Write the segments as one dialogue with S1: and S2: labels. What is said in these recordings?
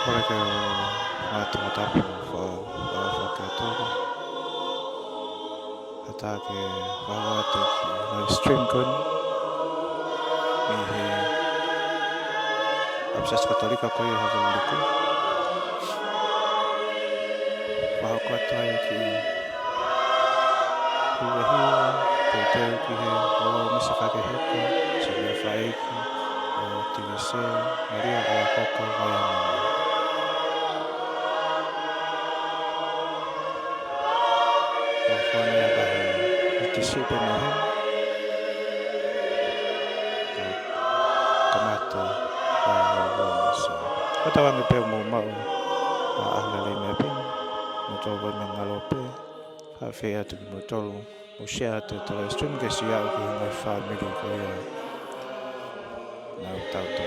S1: Ora che un attimo tapo fa che todo atake wawate live stream kon mihe absas katolika ko haveliku wa ko tai ki hiwa te ki he o misa fa ke heko se me fai ki o tivese Maria o koko vai Fona ya bahe itisi pe mohen kamata so kata wangi pe mo mau ahla me pe mo to ba me ngalope ha fe atu mo to mo share to stream ke sia o ki ngai family ko ya na tau to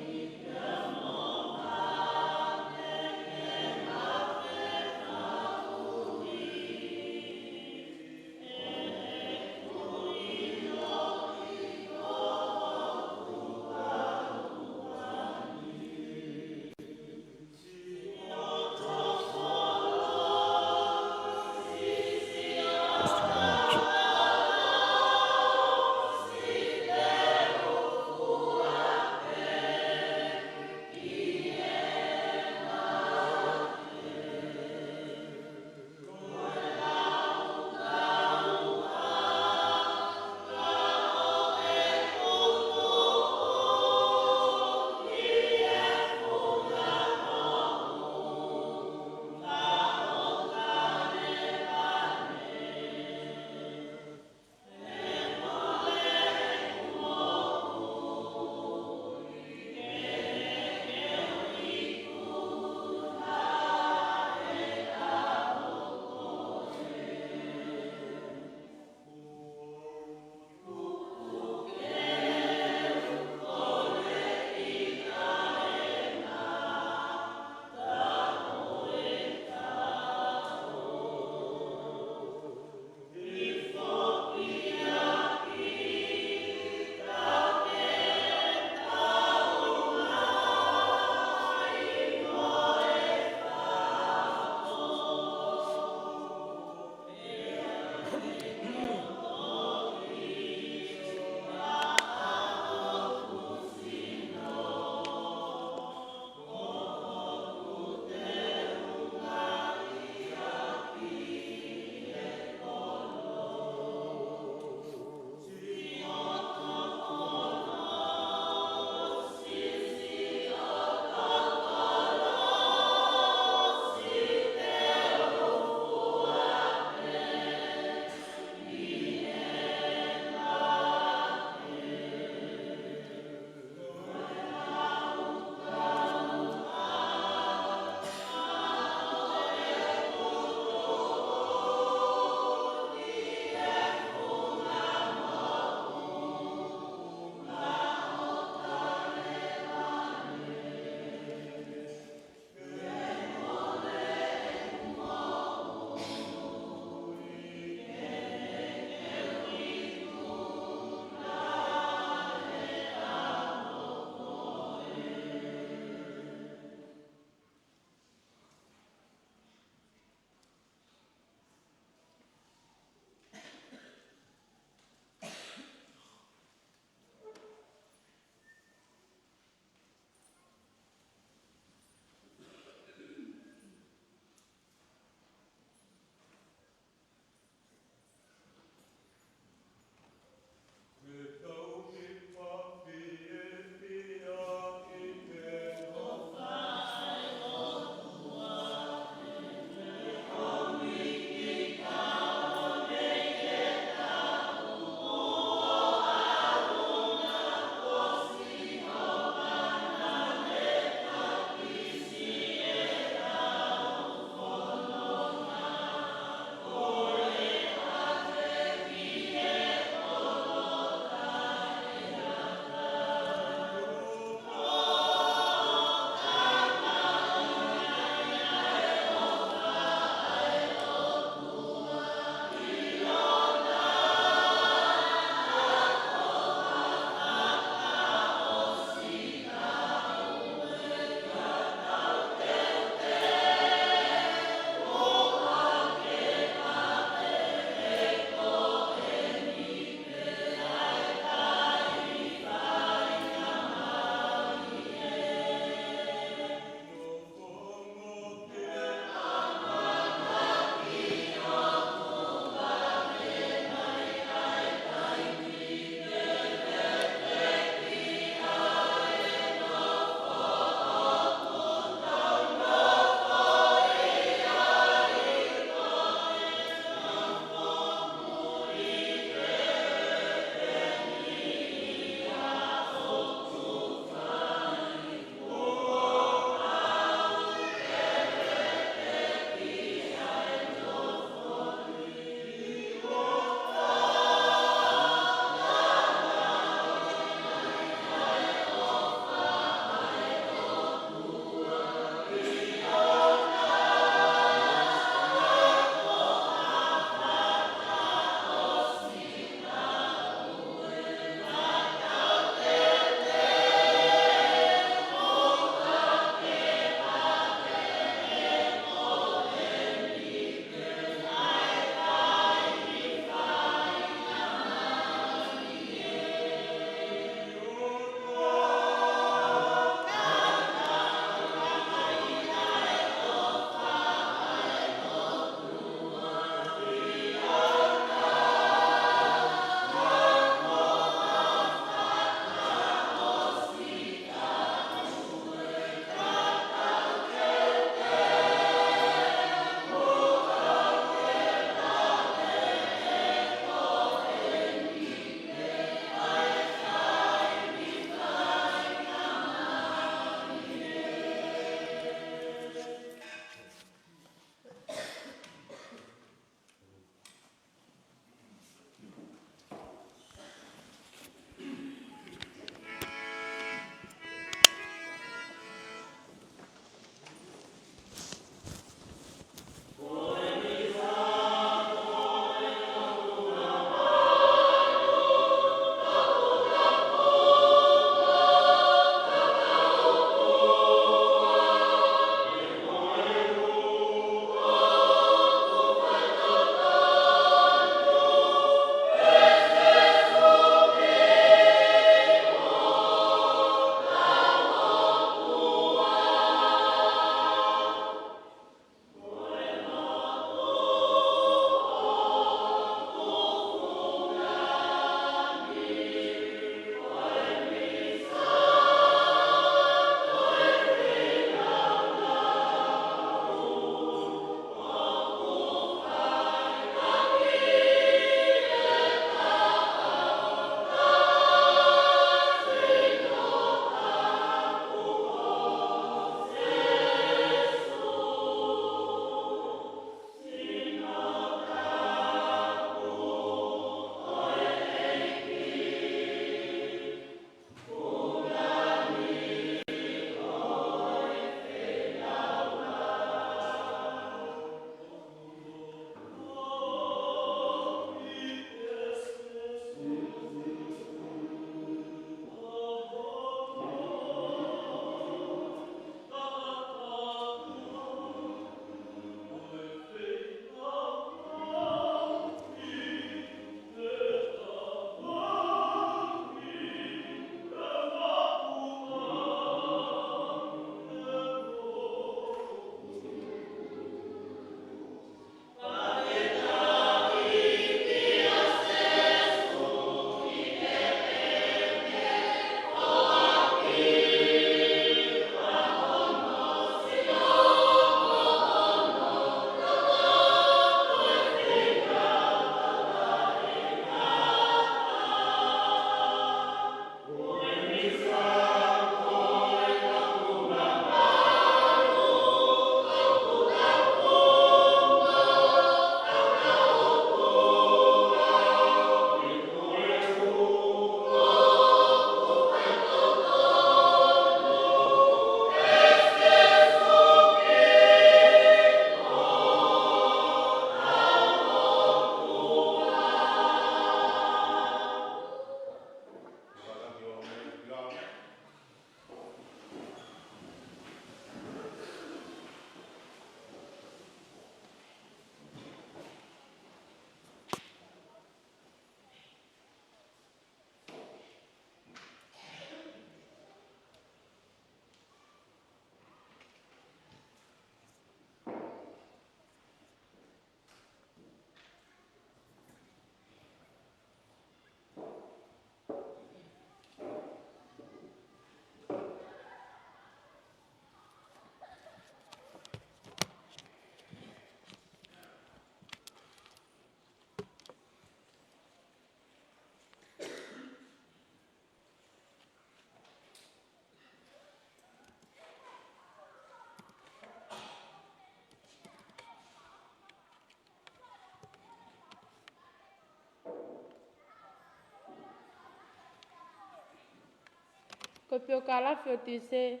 S2: Ko pio ka lafi o tise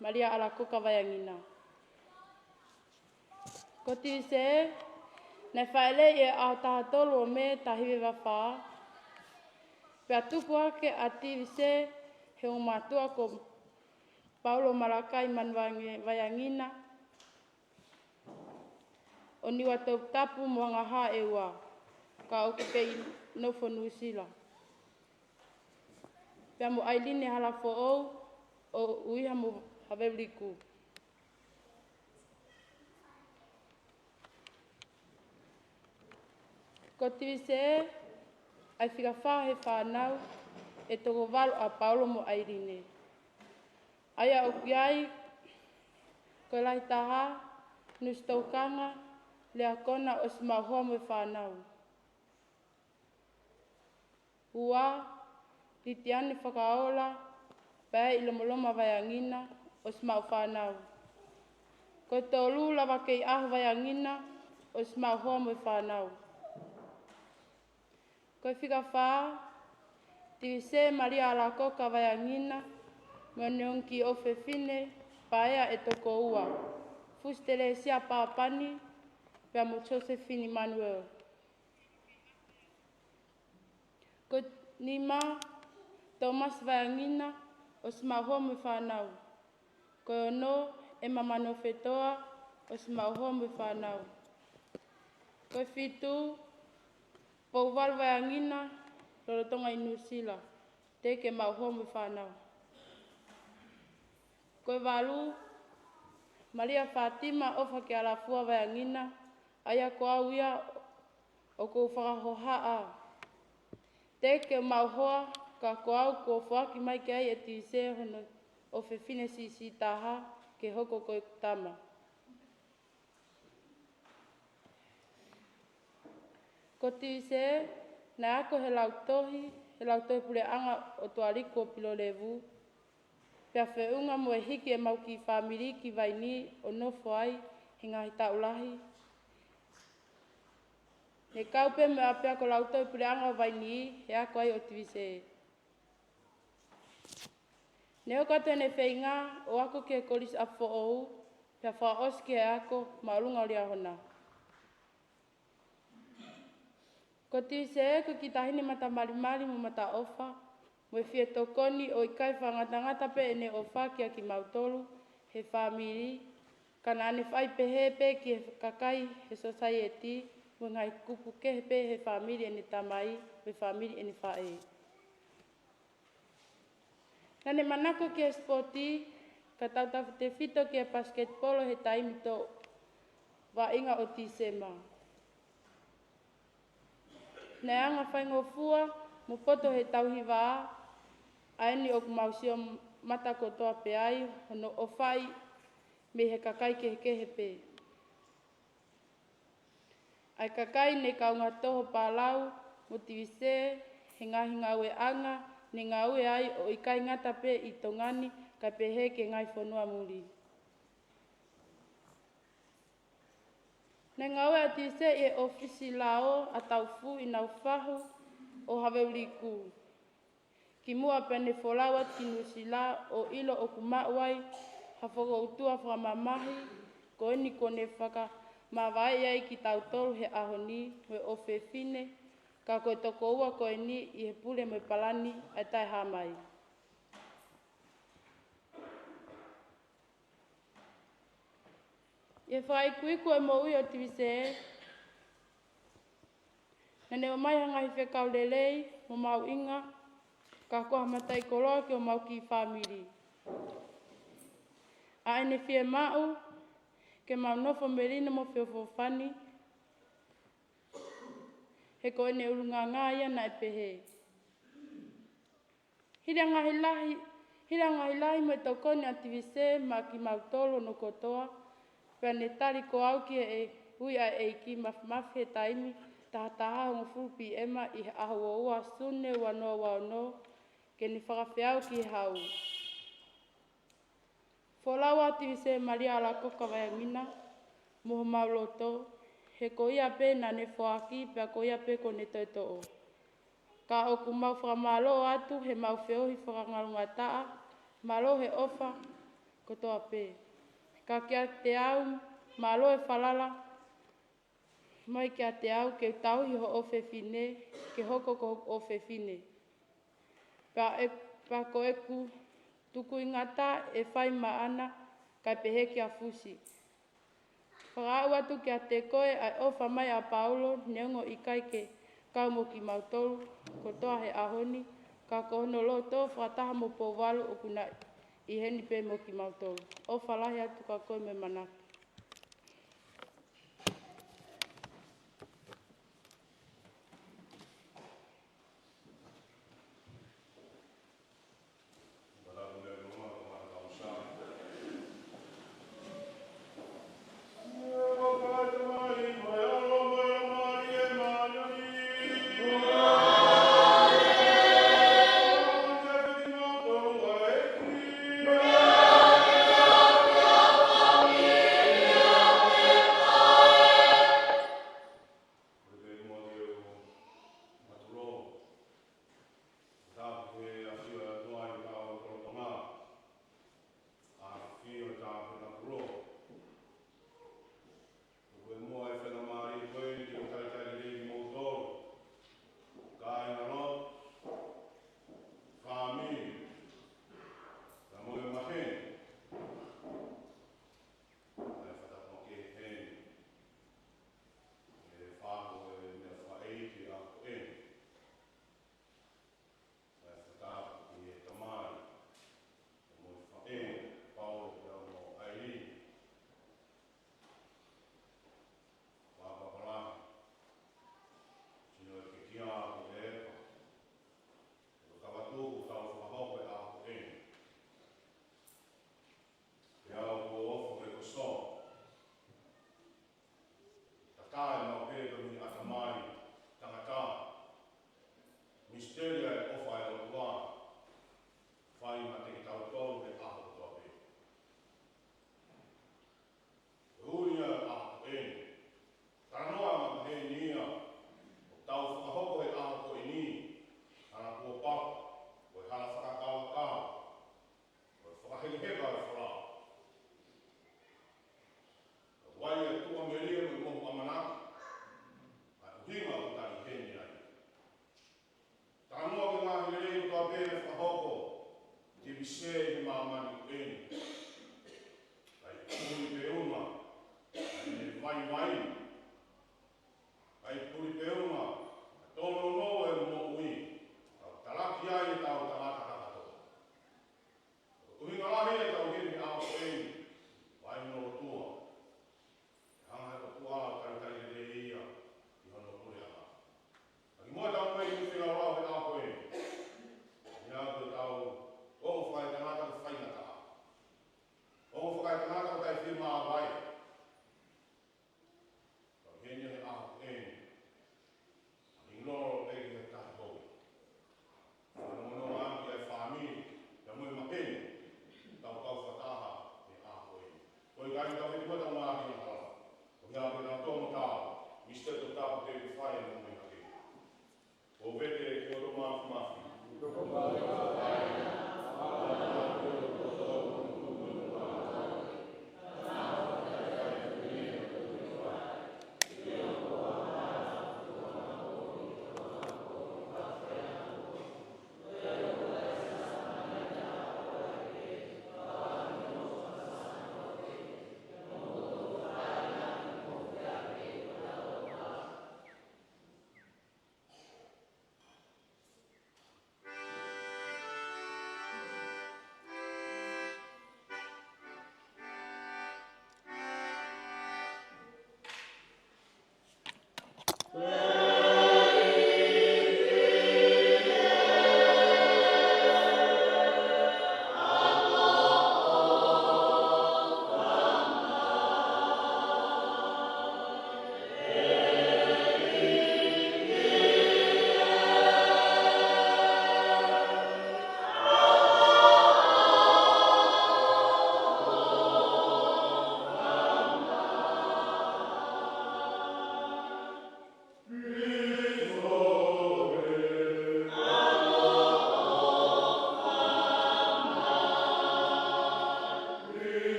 S2: Maria ala koka vayangina. Ko tise ne whaele e a taha tolu o me tahiwe wawha. Pea tupu ake a tise he o matua ko Paulo Malakai manwange vayangina. O niwa tau tapu moanga ha e ua. Ka oku pei nofo nuisila. Pea mo ailine hala fo o uiha mo haveliku. Ko tise ai whika wha he whanau e toko walo a Paulo mo ailine. Aia oku ai ko lai taha nustaukanga lea kona o simahoa mo whanau. Ua, litiane whakaola, pēi ilomoloma vayangina o simau whanau. Ko tolu lawa kei aho vayangina o simahoa mo whanau. Ko whika wha, tise Maria ala koka vayangina, mo neonki o whewhine, paea e toko ua. Fustele sia pāpani, pea mo Josephine Manuel. Ko nima, Thomas vayangina, o simahoa mo whanau. Ko no, e mamano whetoa, o simahoa mo whanau. Ko whitu, Pauwal vayangina, lorotonga i New Zealand, te ke mauhoa mo whanau. Ko walu, Maria Fatima ofa ke alafua vayangina, aya ko au ia o ko whakahohaa. Te ke mauhoa ka ko au ko whaki mai ke ai e tise hono o whewhine si taha ke hoko ko tama. Ko tise, na ako he lautohi pule anga o tuariku o pilo levu. Pea whiunga mo e hiki e mau ki whamiri ki vaini o nofo ai hinga hi taulahi. Ne kaupe me apea ko lautohi pule anga o vaini he ako ai o tivise. Ne o kato ne whainga o ako ke kolis a whoou, pea wha oski he ako maulunga o lia hona. Ko tise ko ki tahini mata malimali mo mata ofa, mo e fie tokoni o ikai whangata pe ene ofa kia ki mautolu, he whamiri, kana ane whai pehepe ki he kakai he society, mo ngai kupu kehepe he whamiri ene tamai, me whamiri ene whae. Nane manako ki e sporti, ka tautau te fito ki e basketball he taimito wa inga o tisema. Nei anga whaingo fua, mo poto he tauhi wā, aeni o kumausio mata kotoa pe ai, hono o whai me he kakai kehepe. Ai kakai ne kaunga toho pālau, mo tivise, he ngahi ngaue anga, ne ngaue ai o ikai ngata pe i tongani, ka pehe ke ngai whanua muri. Ne ngaue a tise e ofisi lao a taufu i nau whahu o Haveuliku. Ki mua pene wholawa ki nusila o ilo o kumauai, hawhoko utua whamamahi, ko eni kone whaka mawai ai ki tautolu he ahoni, me o whewhine, ka koe toko ua ko eni i he pule me palani ai tai hamai. E whai kuiku e mo ui o tivise, nane o mai hangahi whekau lelei, mo mau inga, ka koha matai koloa ki o mau ki whamiri. A ene fie mau, ke mau nofo merina mo whio fofani, he ko ene urunga ngāia na e pehe. Hira ngahi lahi me tokoni a tivise ma ki mau tolo no kotoa, pea ne tari ko au ki e hui a eiki mafi he taimi, taha hongo fupi ema i aho o ua sune wanoa wano, ke ni whakawhiau ki hau. Wholawa tivise Maria ala koka vayangina, moho mauloto, he ko ia pe na ne whaaki, pea ko ia pe ko ne toitoo. Ka o ku mau whamalo atu he mau whiohi whakangarunga taa, malo he ofa kotoa pē. Ka kia te au, malo e whalala, mai kia te au ke tauhi ho ofe fine, ke hoko ko ofe fine. Pa ko eku tuku ingata e whai maana kai pehe kia fusi. Whakau atu kia te koe ai ofa mai a Paulo neongo i kai ke kaumo ki mautolu ko toa he ahoni ka kohono lo tō whataha mo pōwalu o kuna i heni pē mo ki mautolu. Ofa lahi atu ka koe me manaki.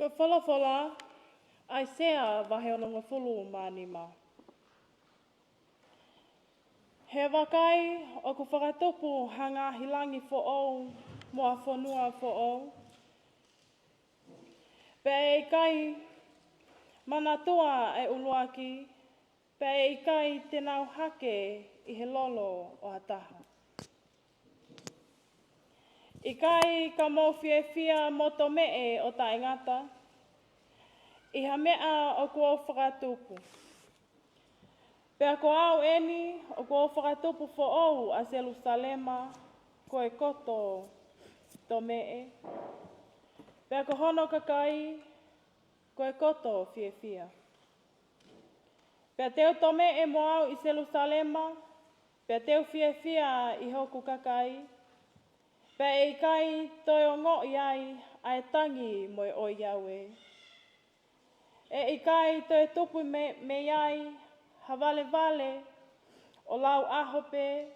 S2: Ko whalafola, ai sea wahe ono ngā whulu mānima. He wakai o ku whakatopu hanga hilangi fo au, moa whanua fo au. Pe e kai mana toa e uluaki, pe e kai te nau hake i he lolo o ataha. I kai ka mawhiawhia moto mee o ta ingata, i ha mea o kua whakatupu. Pea ko au eni o kua whakatupu fo au a Jerusalema, ko e koto to mee. Pea ko hono kakai, ko e koto whiawhia. Pea teo to mee mo au i Jerusalema, pea teo whiawhia i hoku kakai, pea e kai toi o ngō iai ai tangi moi o Iawe. E i kai toi tupu me iai hawale vale o lau ahope,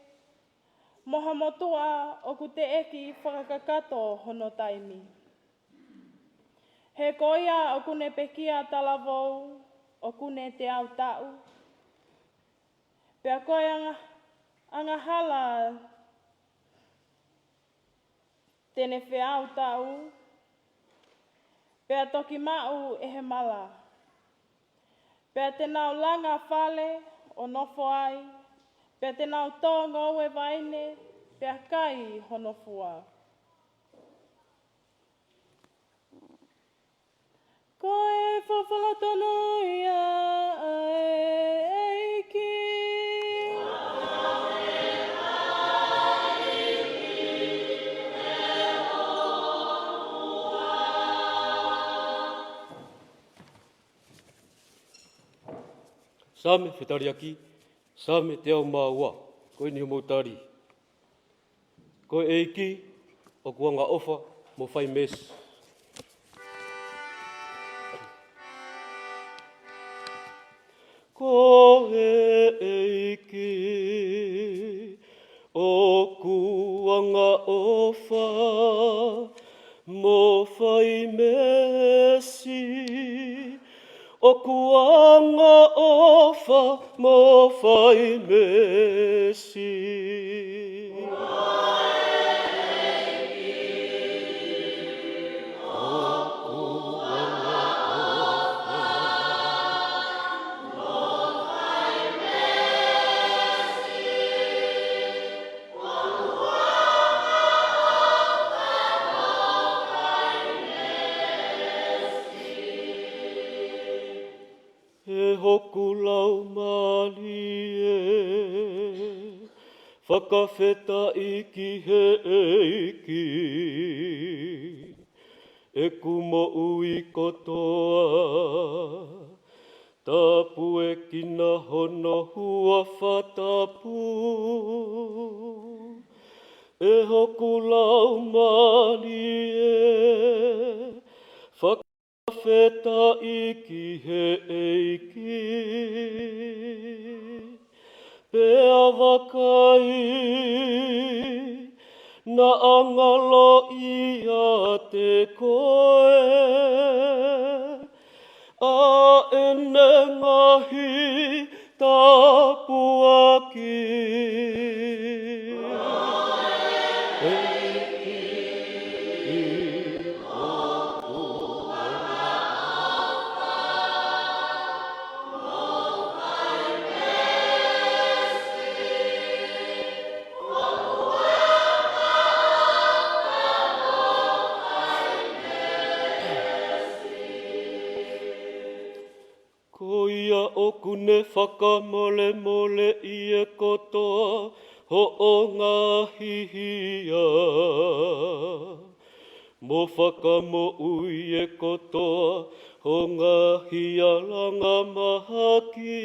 S2: moha motua o ku te eki whakakakato hono taimi. He koia o kune pekia talavou, o kune te au tau. Pea koe anga hala tene whiau tau, pea toki mau e he mala. Pea te nau langa whale o nofo ai, pea te nau tonga oe vaine, pea kai hono fua. Ko e whawhalatono ia eiki.
S3: Same whetariaki, same te au māua, koe ni motari. Koe eiki, o kua ngā ofa, mo whai mes. Ko eiki, o kua ngā ofa, mo whai mesi. O kuanga ofa mo whai mesi. E hoku lau mali e, whakawheta iki he eiki. E kumo ui kotoa, tapu e kina hono hua whatapu. E hoku lau mali e, wheta iki he eiki, pe pea wakai, na angalo ia te koe, a ene ngahi tapuaki. Ko ia o kune whakamole mole i e kotoa ho o ngā hihia. Mo whakamo ui e kotoa ho ngā hia langa mahaki.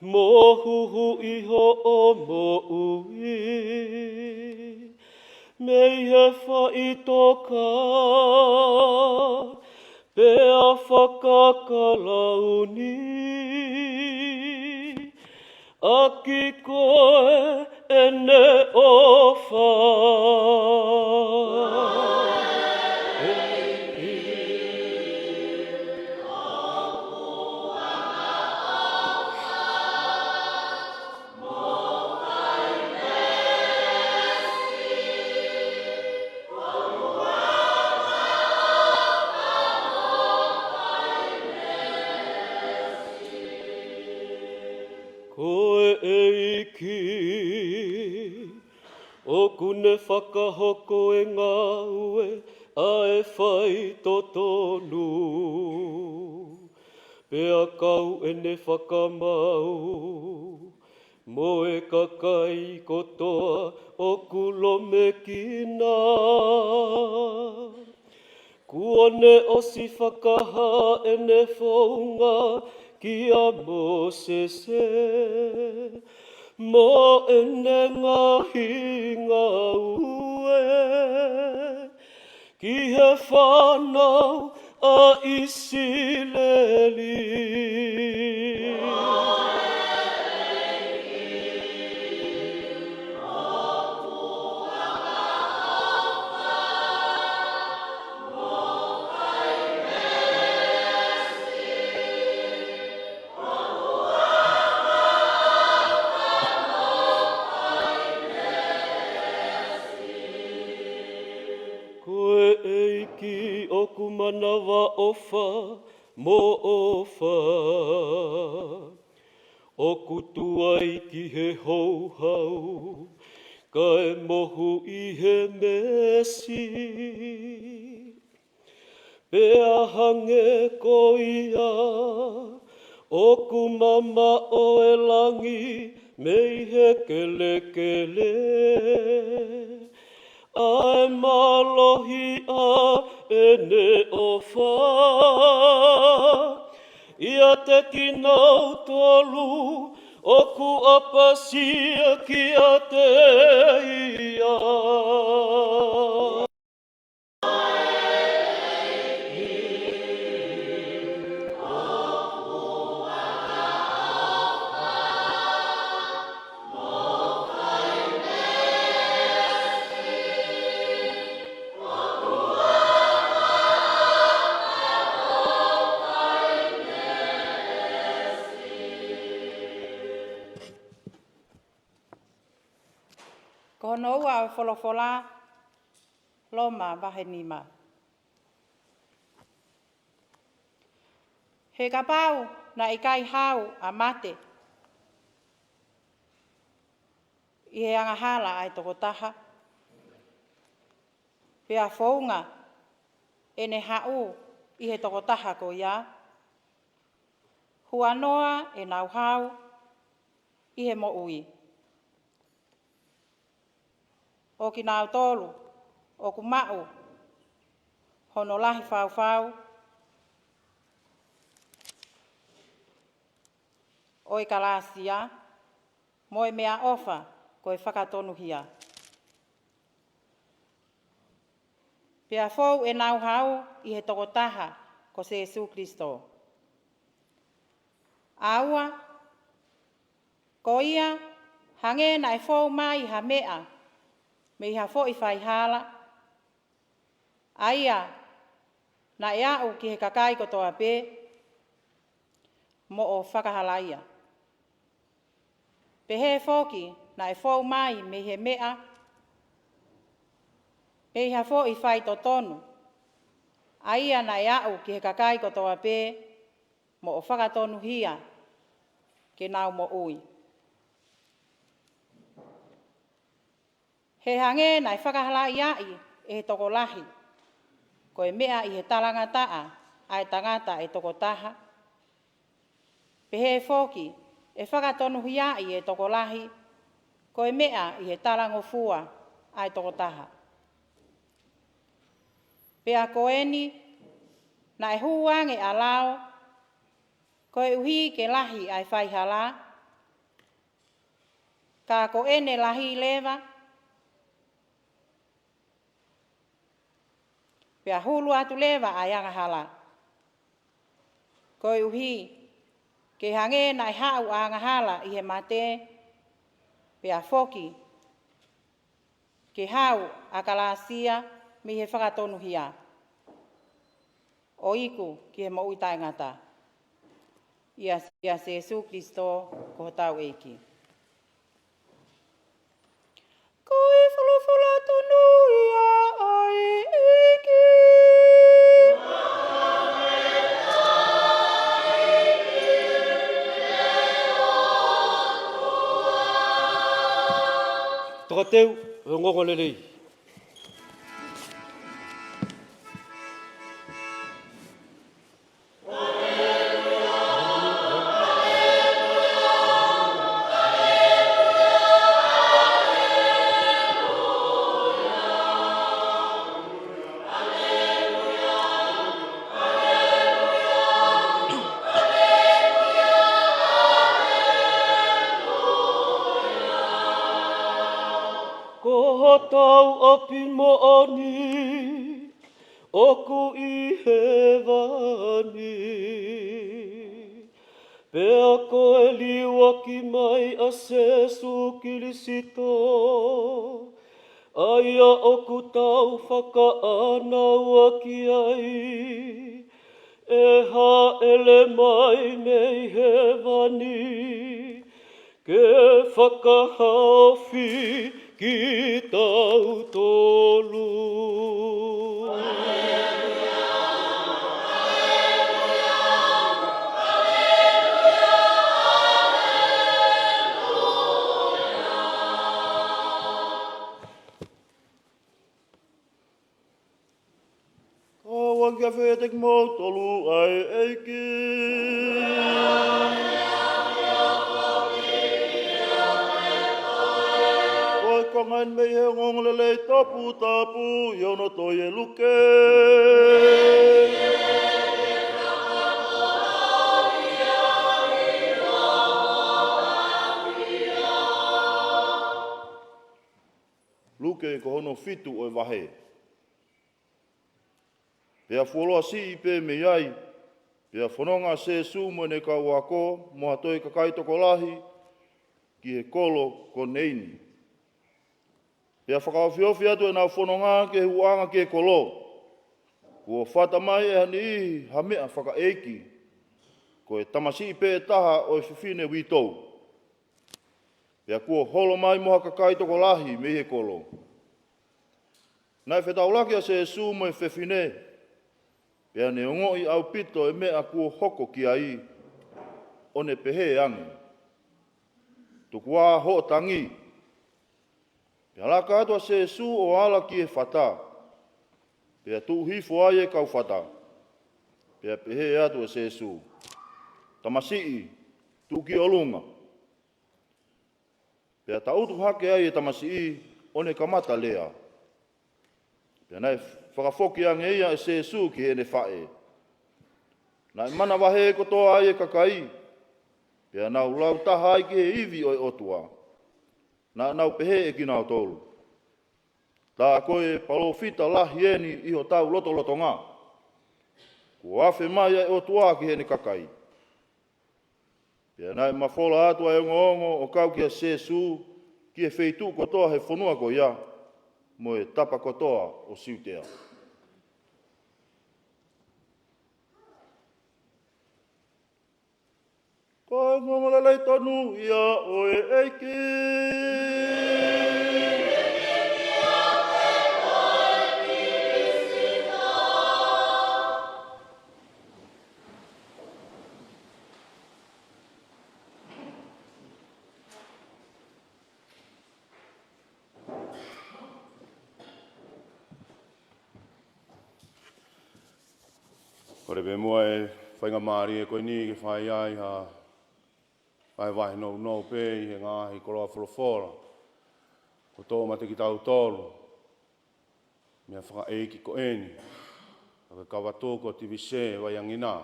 S3: Mo huhu iho o mo ui, mei he whaitoka, pea whakakalauni, aki koe ene ofa. Koe eiki, o kune whakahoko e ngā ue, a e whai totonu. Pea kau ene whakamau, mo e kakai kotoa o kulo me kina. Kuone osi whakaha ene whaunga, kia Mosese, mo ene ngahi ngā ue, ki he whanau a Isileli. Koe eiki o kumanawa ofa, mo ofa. O kutua i ki he houhau, ka e mohu i he mesi. Pea hange ko ia, o kumama o e langi, mei he kele kele. Ai malohi a ene ofa, ia te kinau tolu, o ku apasia ki a te ia.
S2: Ko no ua o wholofola, loma wahenima. He ka pau na ikai hau a mate. I he angahala ai toko taha. Pea whaunga ene hau i he toko taha ko ia. Hua noa e nau hau i he mo ui. O ki nau tolu, o ku mau, hono lahi whau whau. O i kalasia, mo e mea ofa ko e whakatonuhia. Pea whau e nau hau i he toko taha ko se Jesu Kristo. Aua
S4: Ko ia, hange na e fōu mai ha mea, me ha fō I whai hala. Aia, na e au ki he kakai kotoa pē, mo o whakahalaia. Pehe fōki, na e fōu mai me he mea, me ha fō I whai to tonu. Aia na e au ki he kakai kotoa pē, mo o whakatonu hia, ke nau mo ui. He hange na e whakahalai ai e he toko lahi, ko e mea I he talangataa ai tangata e toko taha. Pehe fōki, e whakatonu hia I e toko lahi, ko e mea I he talangofua ai toko taha. Pea koeni, na e huange a lao, ko e uhi ke lahi ai whaihala, ka ko ene lahi lewa, pea hulu atu lewa ai angahala. Ko e uhi, ke hange na e hau a angahala I he mate, pea foki, ke hau a kalasia mi he whakatonu hia. O iku ki he mo uitai ngata. Ia Jesu Kristo ko tau eiki. Ko e whalawhala tonu ia ai eiki.
S3: Tokateu, e ngongo lelei. Ko tau api mo ani, oku I hewani. Pea ko e liwa ki mai a Jesu Kirisito, aia oku tau whakaanau ki ai, e ha ele mai nei hewani, ke whakahawhi ki tau tolu.
S5: Wangia whetek mo tolu ai eiki. Oi kongan me he ngonglele tapu tapu, yono toye luke. Luke ko hono fitu oi wahe. Pea wholoa si I pe me iai, pea whanonga se su mo ne ka wako, mo hatoi ka kaitoko lahi, ki he kolo ko neini. Pea whakawhiofi atu e nā whanonga ke huanga ke kolo. Kua whata mai e hani I hamea whakaeiki, ko e tamasi pe taha o e whiwhine witou. Pea kua holo mai moha ka kaitoko lahi me he kolo. Nai whetaulaki a se su mo e whiwhine, pea ne ongo I au pito e mea kua hoko ki ai, o ne pehe angi. Tuku a ho tangi. Pea laka atua se su o ala ki e whata. Pea tu hifo ai e kau whata. Pea pehe atua se su. Tamasii, tu ki olunga. Pea tautu hake ai e tamasii, o ne kamata lea. Pea nai whakafoki ange ia e se su ki he ne whae. Nai mana wahe kotoa ai e kakai. Pea nau lau taha ai ki he iwi o e otua. Na nau pehe e ki nau tolu. Tā koe palofita lahi eni iho tau loto ngā. Ko afe mai e otua ki he ne kakai. Pea nai mafola atu ai ongo o kau kia sesu, kia feitu kotoa he whanua ko ia, mo e tapa kotoa o siutea. Koe ngomalelei tonu ia o e eiki.
S6: Kore be mua e whainga maari e koe ni ke whai ai ha ai wahi nou nou pe i he ngāhi koroa wholofora. Ko tō mate ki tau tōru. Mea whaka eiki ko eni. Ka kawa tōko ti vise wai angina.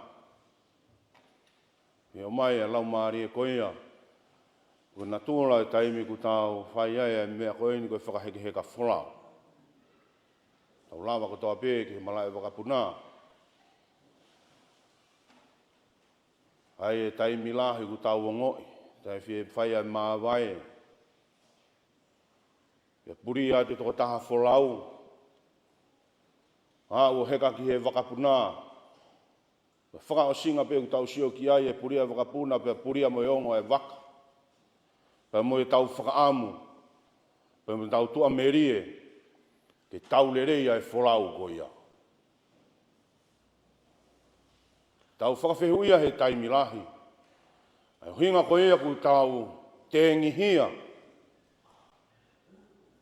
S6: Me o mai e lau maari e koe ia. Ko na tūra e taimi ku tau whai ai e mea ko eni koe whakaheke heka whola. Tau lava ko tō ape ki he malai wakapunaa. Ai e taimi lahi ku tau ngoi, tai fie whai ai māwai. Ia puri a te toko taha wholau. A o heka ki he wakapunā. Whaka o singa pe ku tau sio ki ai e puri a wakapuna pe puri a moiongo e waka. Pe mo e tau whakaamu. Pe mo tau tua merie. Ke tau lerei ai wholau ko ia. Tau whakawhihuia he taimi lahi. Ai hinga ko ea ku tau tengi hia.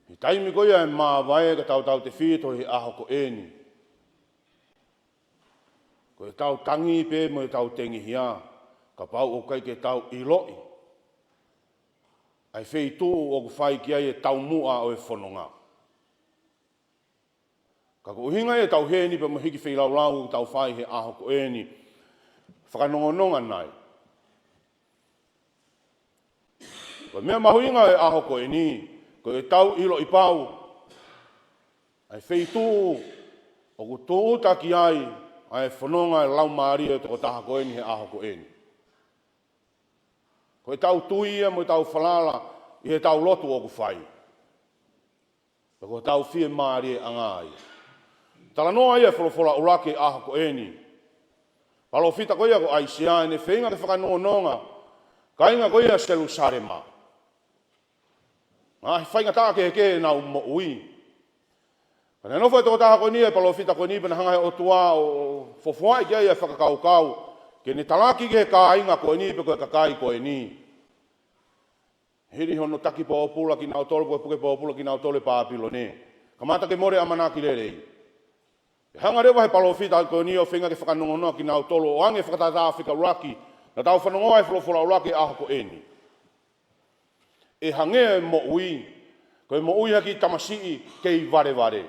S6: He taimi ko ea e māwae ka tau te whito he aho ko eni. Ko e tau tangi pe mo e tau tengi hia. Ka pau o kai ke tau iloi. Ai whei tū o ku whai ki ai e tau mua o e whanonga. Ka ko hinga e tau heni pe mo hiki whei lau lau tau whai he aho ko eni. Whakanongononga nai. Ko mea mahuinga e aho ko e ni, ko e tau ilo i pau. Ai wheitu o ku tōuta ki ai, ai whanonga e lau maari e toko taha ko e ni he aho ko e ni. Ko e tau tuia mo e tau whalala, i he tau lotu o ku whai. Ko e tau whie maari e angai. Tala noa ia wholofola urake aho ko e ni. Palo fita ko ia ko aisia ne whenga te whakanongononga. Ka inga ko ia Jerusalema. Whainga tāke ke na mo ui. Kana no foi toko taha ko ni e palo fita ko ni pena hanga he o tua o fofoai kia ia whakakaukau. Ke ne talaki ke ka inga ko ni pe koe kakai ko ni. Hiri hono taki pa opula ki nao tole koe puke pa opula ki nao tole pāpilo ne. Kamata ke more amana ki lerei. Hanga rewa he palo fita ko ni o whenga ke whakanongonoa ki nao tolo o ange whakatata Afrika uraki na tau whanongoa e wholofola uraki aho ko eni. E hange e mo ui, ko e mo ui haki tamasii ke i vare vare.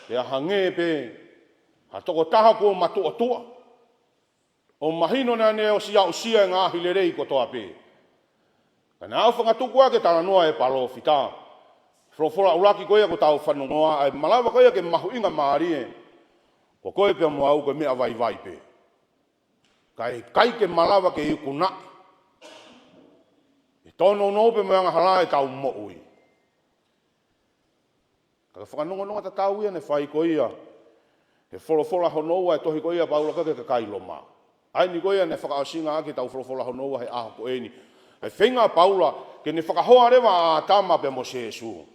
S6: E a hange pe, ha toko taha ko matua tua. O mahino na ne o sia usia e ngāhi lerei ko toa pe. Kana au whangatuku ake tala noa e palo fita. Wholofola uraki koe ko tau whanongoa, ai malawa koe ke mahu inga maari e. Ko koe pia mua au koe mea vai vai pe. Kai ke malawa ke iku na. E tono no pe moanga hala e tau mo ui. Ka whakanongononga ta tau ia ne whai ko ia. He wholofola honoua e tohi ko ia paula kake ka kailoma. Ai ni ko ia ne whakaasinga ake tau wholofola honoua he aho ko eni. He whenga paula ke ne whakahoa rewa a tama pe mo sesu.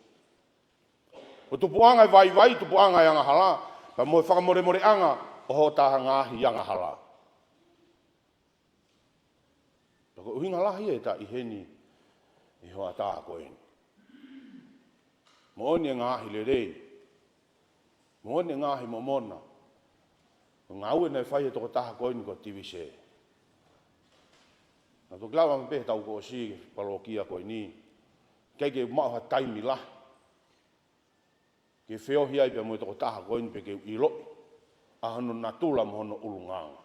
S6: O tupuanga e vai vai tupuanga e anga hala. Pa mo e whakamore more anga o ho taha ngahi anga hala. Ko uhinga lahi e ta i heni i hoa taha ko eni. Mo oni e ngahi le rei. Mo oni e ngahi mo mona. Ngau e nei whai e toko taha ko eni ko tivise. Na to glawa me pehe tau ko si palokia ko eni. Kei ke maha taimi lahi. Ke whiohi ai pia mo e toko taha ko eni pe ke ilo. Ahano natula mo hono ulunganga.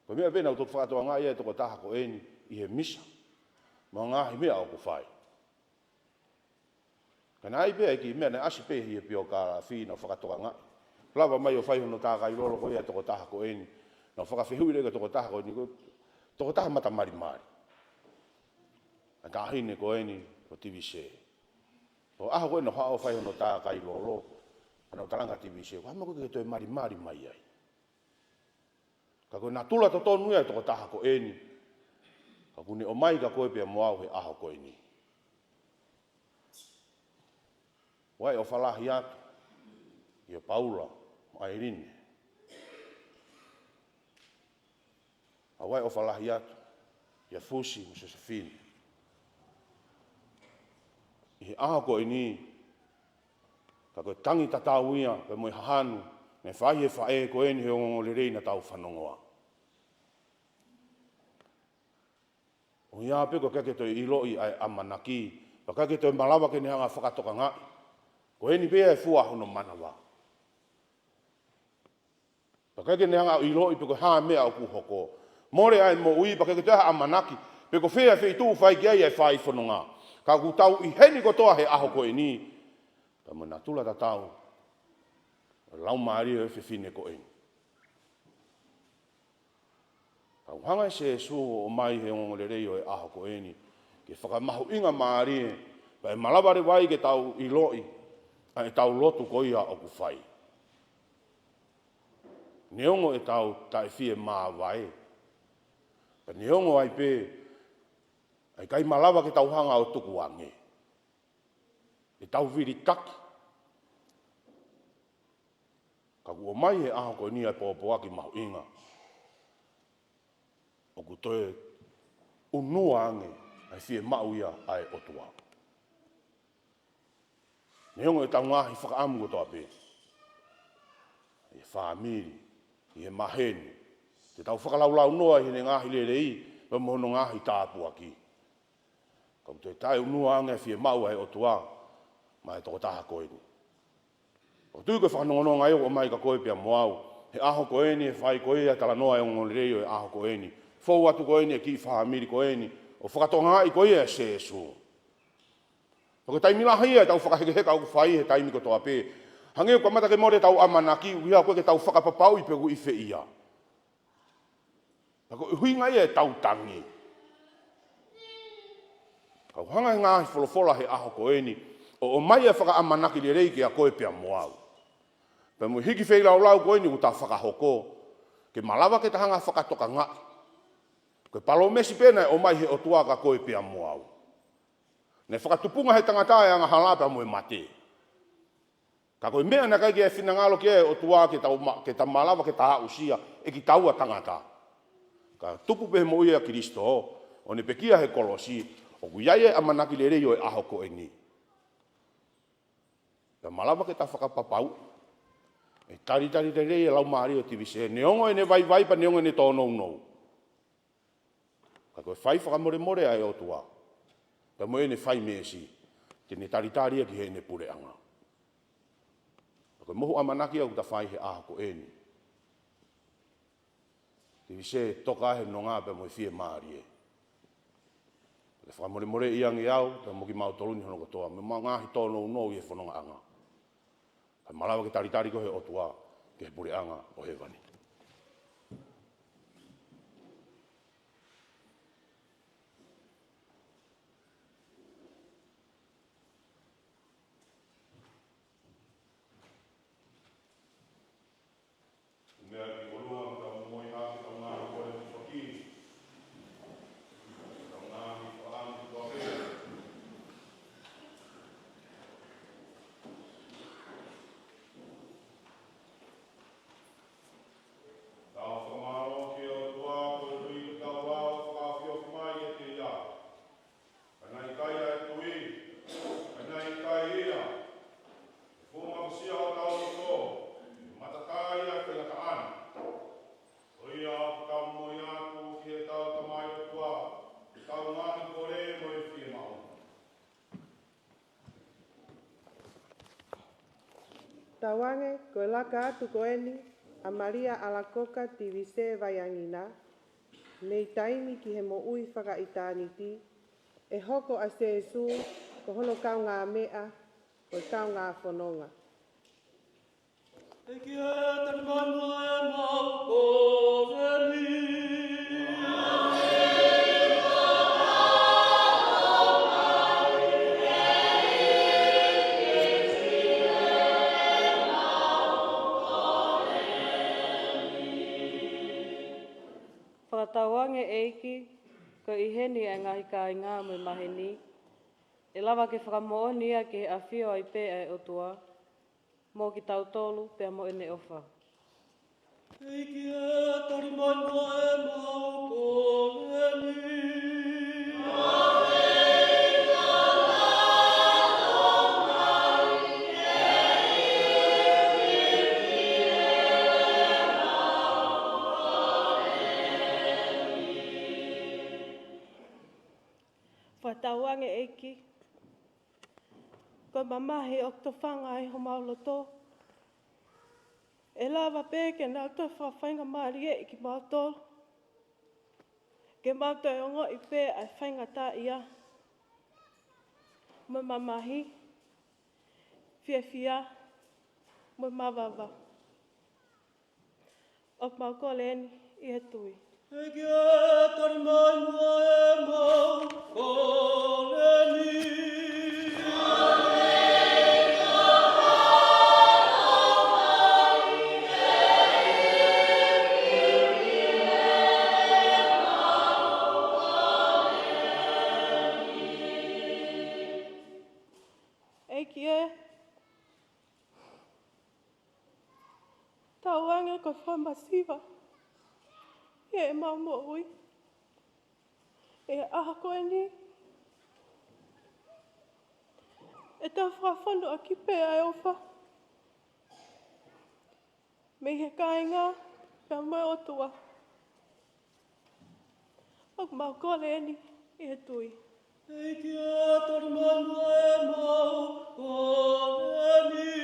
S6: Ko mea pena uto whakatoa ngā ia e toko taha ko eni i he misa. Ma ngāhi mea o ko whai. Kana ai pia ki mea ne asi pehi e pio kāra whina whakatoa ngā. lava mai o fai hono tākai lolo ko ia toko taha ko eni. Na whakawhihui rega toko taha ko eni, toko taha mata mari mari. A tāhine ko eni o TVC. O aho koe no hao fai hono tākai lolo, ana o talanga TVC, ko hama koe ke toi mari mari mai ai. Ka koe nā tula to tonu ia toko taha ko eni, ka kune o mai ka koe pia moau he aho ko eni. Wai o whalahi atu, ia Paula, a Irene. A wai o whalahi atu, ia Fusi, mo Josephine. I he aha ko ini, ka koe tangi tatau ia, pe moi hahanu, me whai e whae ko eni he ongo le reina tau whanongoa. O ia pe ko kake toi iloi ai amanaki, pa kake toi malawa ke ni hanga whakatoka ngai. Ko eni pea e fua hono manawa. Pakake ne hanga iloi pe ko ha mea o kuhoko. More ai mo ui pakake te ha amanaki, pe ko fea fei tu fai ki ai e whai whanonga. Ka ku tau i heni ko toa he aho ko eni. Pa mana tula ta tau. Lau maari e whiwhine ko eni. Ka hanga se su o mai he ngole rei o e aho ko eni. Ke whakamahu inga maari e. Pa e malaware wai ke tau iloi. Ai tau lotu ko ia o ku whai. Neongo e tau tae fie maa vai. Pa neongo ai pe, ai kai malawa ke tau hanga o tuku ange. E tau viri taki. Ka kua mai he aho ko ni ai pōpoa ki mahu inga. O ku toe unua ange, ai fie mau ia ai otua. Neongo e tau ngahi whakaamu ko toa pe. E whaamiri, i he maheni. Te tau whakalaulau noa i he ngahi le rei, pa mohono ngahi tāpua ki. Kau te tai unua ange fie mau ai otua, mai toko taha koeni. O tui koe whanongono ngai o mai ka koe pia moau. He aho koeni, e whai koe a tala noa e ngoni rei o e aho koeni. Fou atu koeni e ki whaamiri koeni, o whakatonga i koe e se su. Ko taimi la hia tau whakahekeheka o whai he taimi ko toa pē. Hange ko mata ke more tau amanaki, uia koe ke tau whakapapau i pegu i whe ia. Ko hui ngai e tau tangi. Kau hanga ngāhi wholofola he aho ko eni, o mai e whakaamanaki le rei ke a koe pia moau. Pe mui hiki whei lau lau ko eni u ta whakahoko, ke malawa ke tahanga whakatoka ngā. Koe palo mesi pēnei o mai he otua ka koe pia moau. Ne whakatupunga he tangata e anga halapa mo e mate. Ka koe mea na kai ke e whinangalo ke e o tua ke ta malawa ke ta usia e ki taua tangata. Ka tupu pe mo ia Kristo o ne pekia he kolosi o kuiaie a manaki le rei o e aho ko e ni. Ka malawa ke ta whakapapau e tari rei e lau maari o TVC. Neongo e ne vai pa neongo e ne tōnou nou. Ka koe whai whakamore ai o tua. Pa mo ene whai mesi, te ne taritaria ki he ne pure anga. Koe mohu amanaki au ta whai he aha ko eni. Te vise toka he no ngā pa mo i fie maari e. Le whakamore iangi au, pa mo ki mau toluni hono katoa. Me ma ngāhi tōnou nou i e whanonga anga. Pa malawa ke taritari ko he otua, ke he pure anga o he vani.
S7: Tawange, koe laka atu koeni, a Maria Alakoka TVC vaiangina, nei taimi ki he mo ui whakaitāniti, e hoko a Sesu, ko hono kau ngā mea, ko kau ngā whanonga.
S3: E kia tan manua e mau kōreni.
S8: Whakatawange eiki, ko i heni e ngahi ka i ngā mui maheni, e lawa ke whakamooni a ke a whio ai pē ai otua, mō ki tau tolu pēr mo ene ofa.
S3: E kia tan manua e mau kōreni.
S9: Whatawange eiki. Ko mamahi o to whanga i ho mauloto. E lawa pēke nā to whawhainga maari e ki mautolo. Ke mauto e ongo i pē ai whainga tā ia. Mo mamahi. Whiawhia. Mo mawawa. O maukoleni i he tui.
S3: E kia tan manua e mau kōreni.
S9: Eiki e. Tauange ko whamasiwa. E mau mo ui. E aha koe ni. E tau whawhanu a kipe ai ofa. Me he kāinga, pia mai otua. Ok mau kore eni, i he tui.
S3: E kia tan manua e mau kōreni.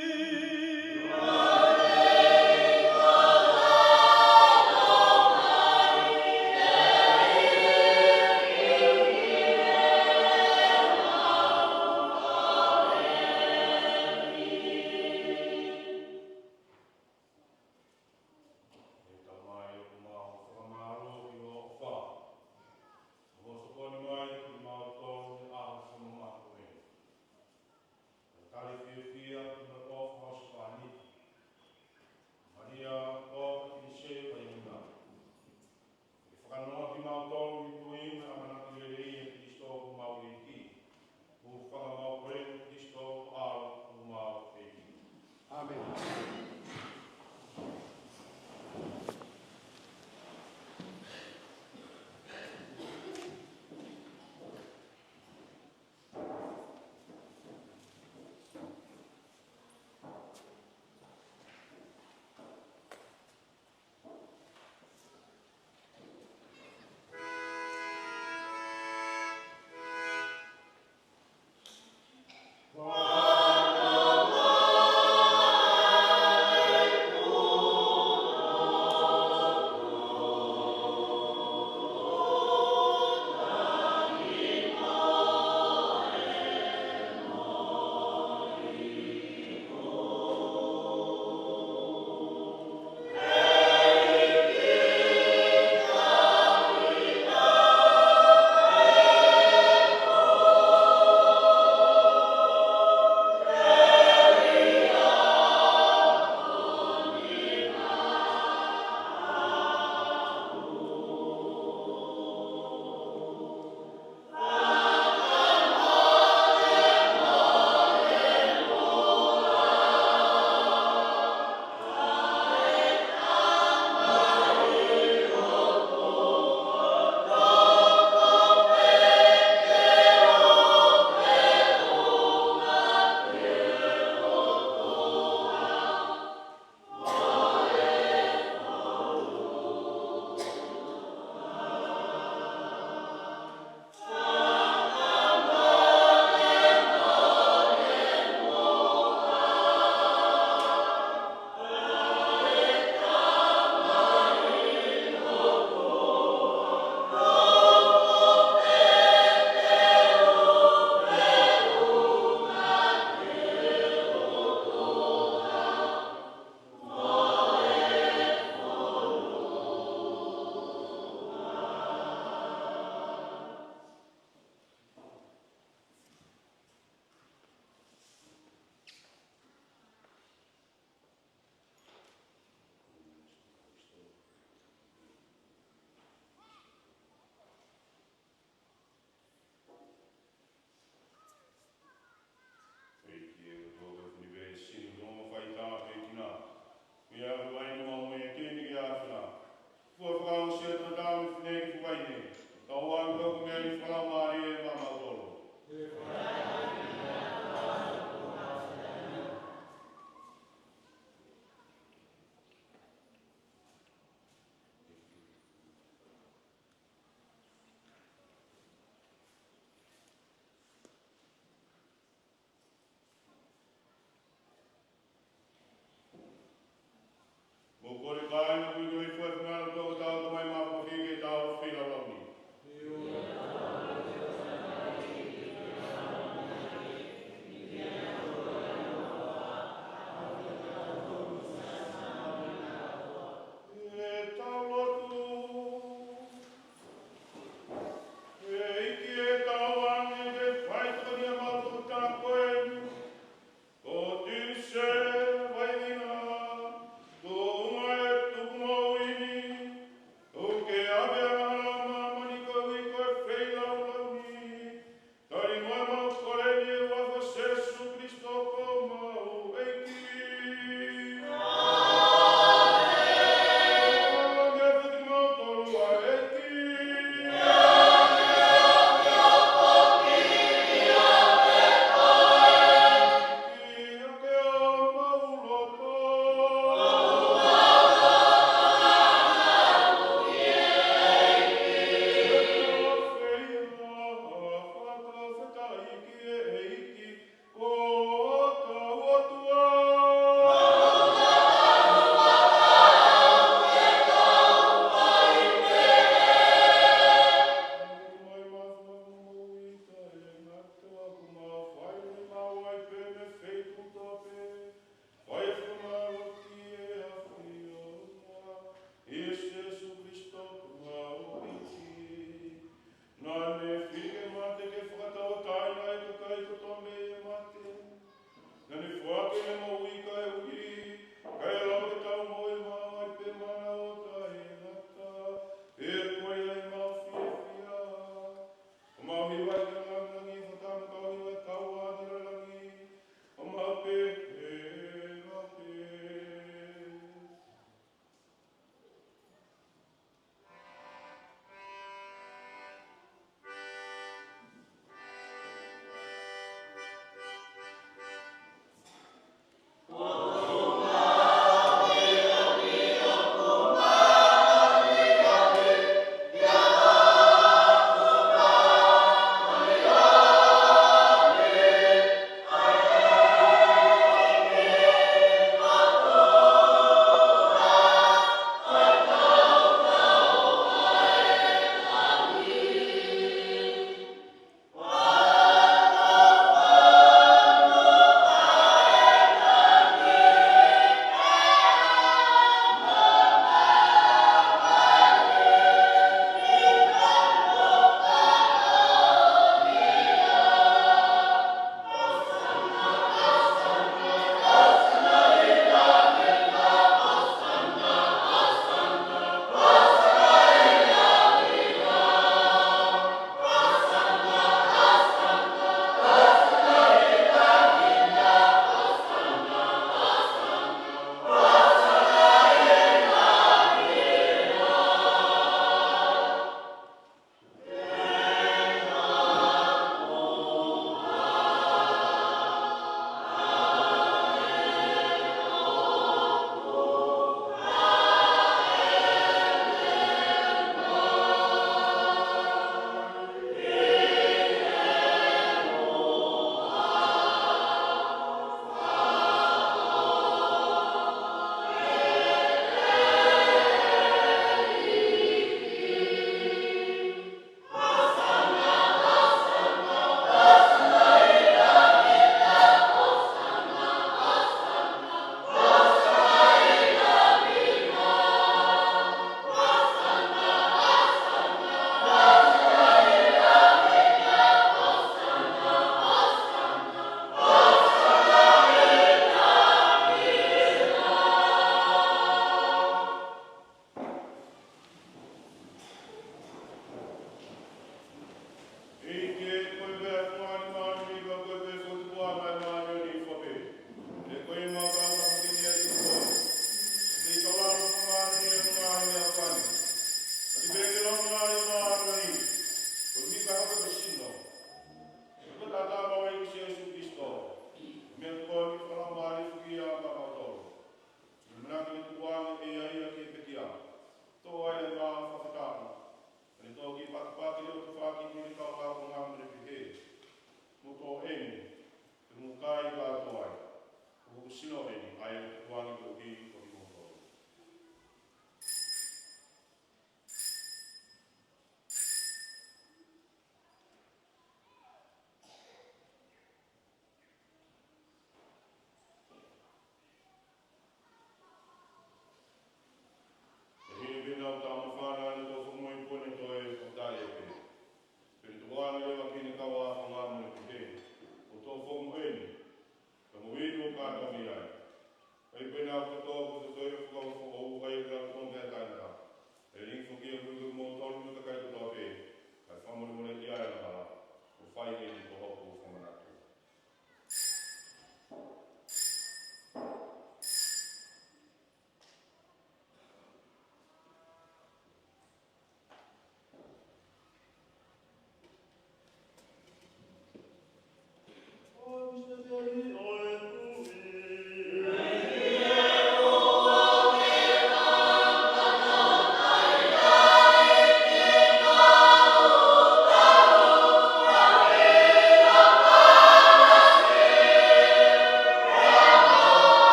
S6: Kali fia fia, ma ofa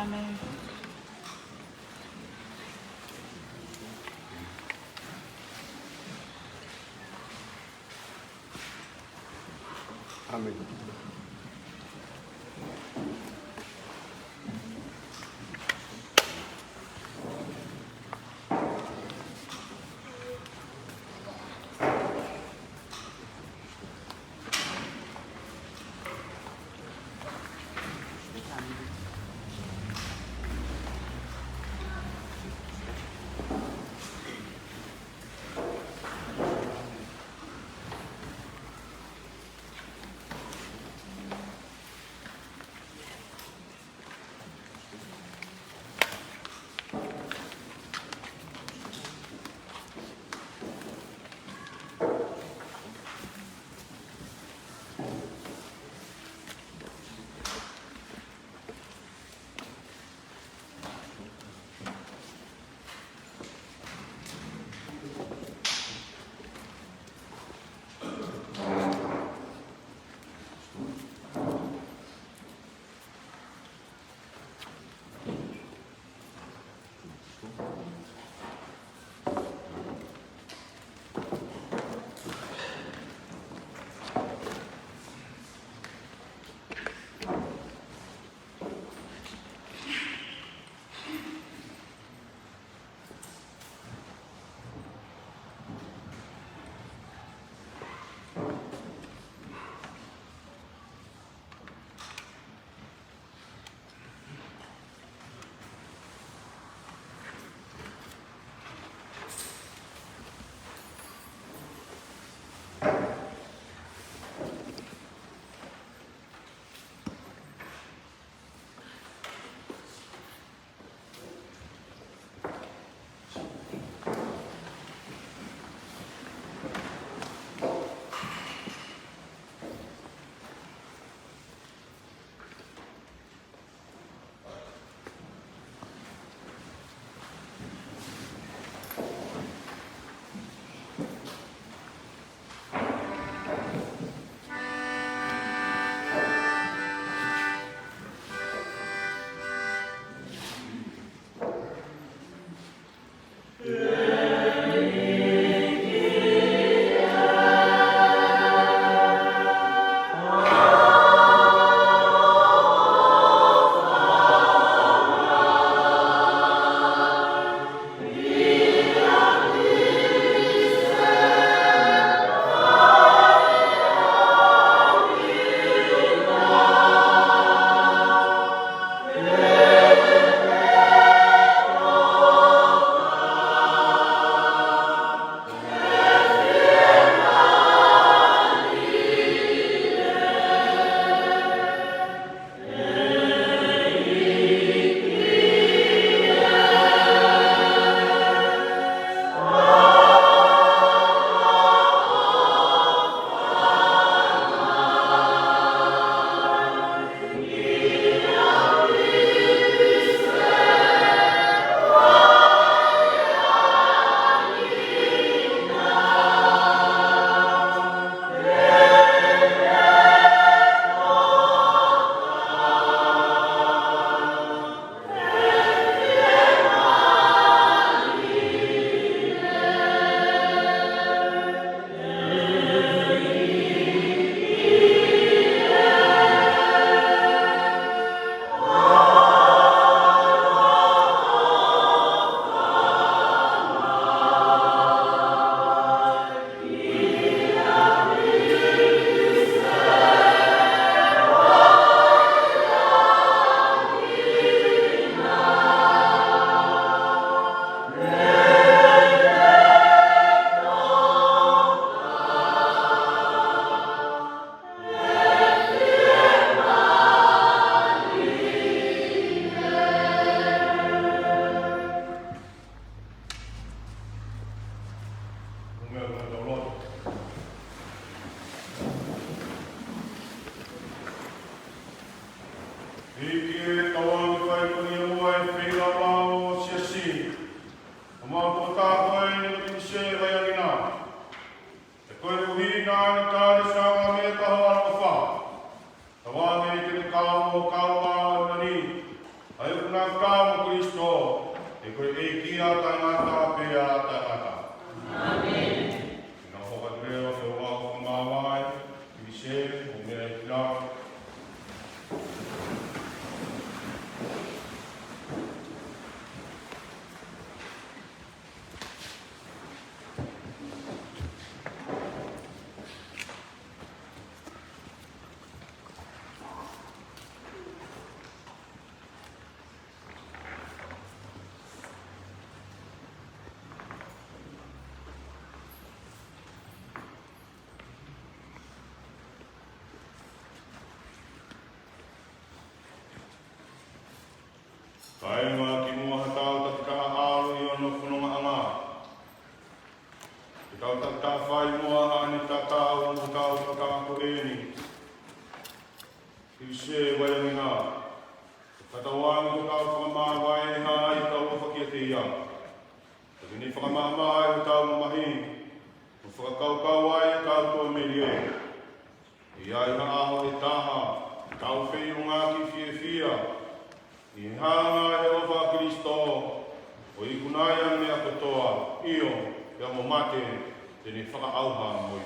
S4: Amen.
S6: Amen. Kainga ki mua hatau ta ka alu i ono fununga anga. Tau ta whai mua ani ta tau o tau ta ko eni. I se wainga. Katawang ko tau whakamawai ha i tau whakia te ia. Ni whakamawai o tau mahi. O whakakaukau ai tau tua merie. I ai ha aho e taha. Tau whei o ngā ki fie fia. I hanga e owa Kristo. O i kunaya mea katoa. Io, pia mo mate. Tene whakaauha moi.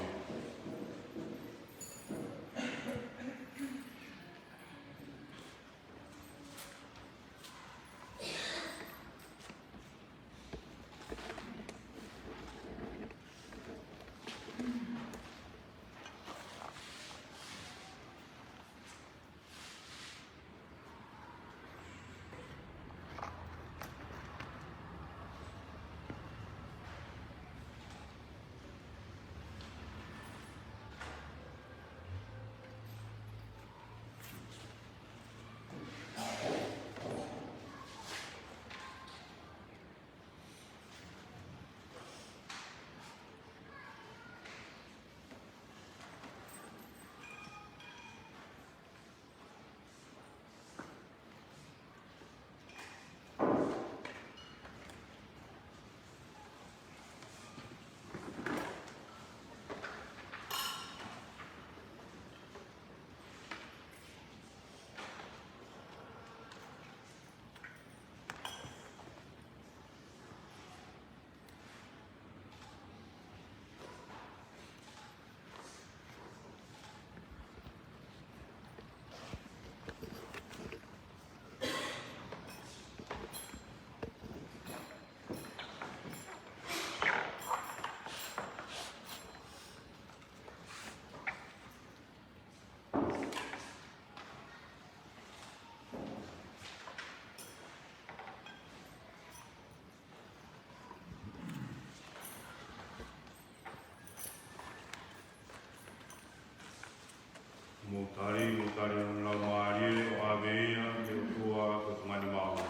S6: Mutari on lau maari o aveia ke o tua ko tungani maua.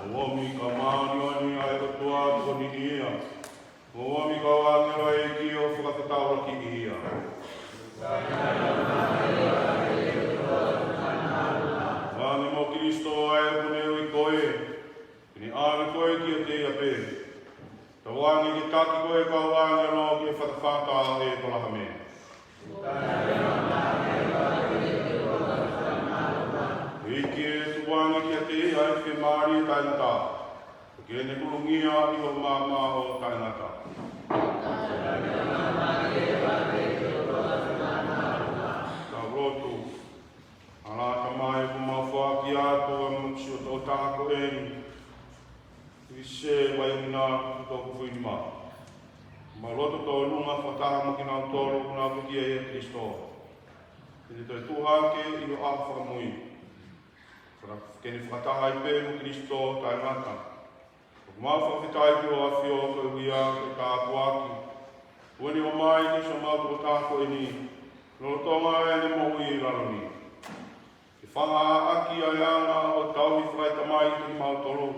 S6: O omi ka maani ani ai o tua ko ni ia. O omi ka wangero e ki o whakatataura ki ia. Wangi mo Kristo ai o kuneo i koe. Kini ave koe ki o te ia pe. Tawangi ki taki koe ka wangi no ki whakawhaka e kola hame. Iki e tuwangi ki a te ai whi maari e tainata. Ki e ne kulungia i o mama o tainata. Ka rotu. Ala ka mai kumawha ki ato e mutsi o tō tāko eni. I se waina tōku whima. Ma roto tō nunga whataha mo ki nau tōru kuna wiki e Kristo. Tene toi tuhake i o aho whakamui. Kene whataha i pē mo Kristo tai ngata. O mau whakawhitai ki o awhio koe wia e ka apuaki. Ueni o mai ni so mau tō tāko e ni. Nō tonga e ne mo ui i raroni. I whanga aki a ianga o tau i whaita mai ki mau tōru.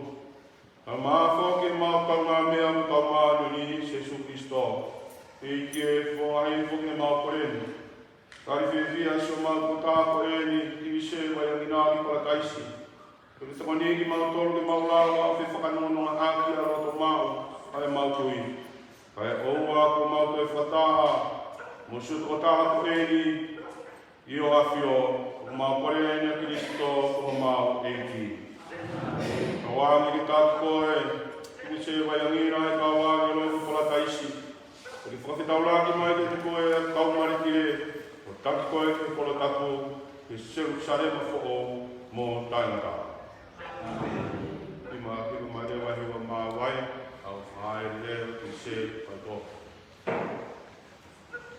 S6: Ka māwho ke mau kaunga mea mu kau mānu ni Jesu Kristo. E ke whongai who ke mau koreni. Kari whiwhia so mau kutako e ni tiwise wai anginagi para taisi. Kuri tamanegi mau toro ke mau lau au whi whakanono a aki a roto mau ai mau tui. Kai oua ko mau tue whataha. Mo suto o taha ko e ni i o hawhio. Ko mau koreni a Kristo ko mau e ki. Kawangi ki tāki koe, kini se waiangira e ka wangi loi kupola taisi. Kuri whakitaulaki mai ke te koe kau mariki e, o taki koe ke pola taku, ke seru sarema fo'o mo tainata. Ima hiru mai rewa hiwa maa wai, au whae leo ki se kaito.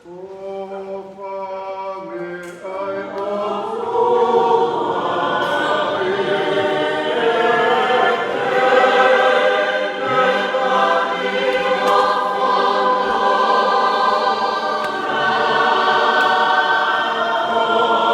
S6: O whange ai o Oh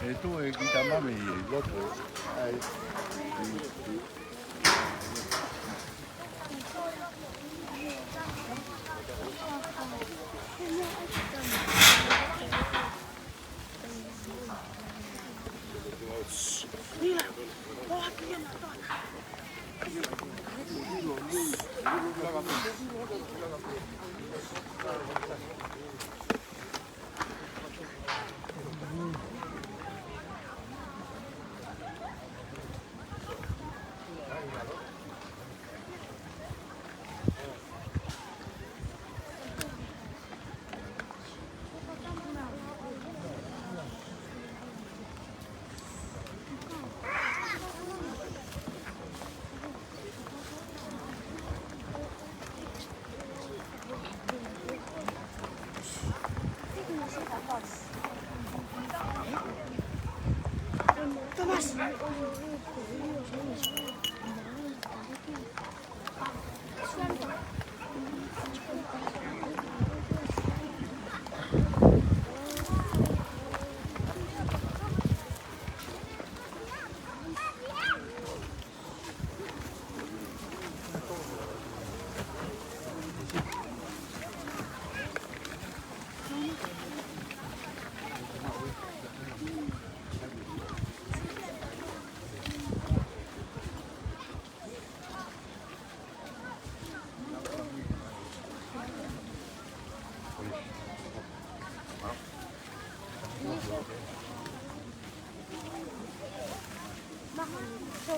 S5: E tu e kita mami loto. Ai. E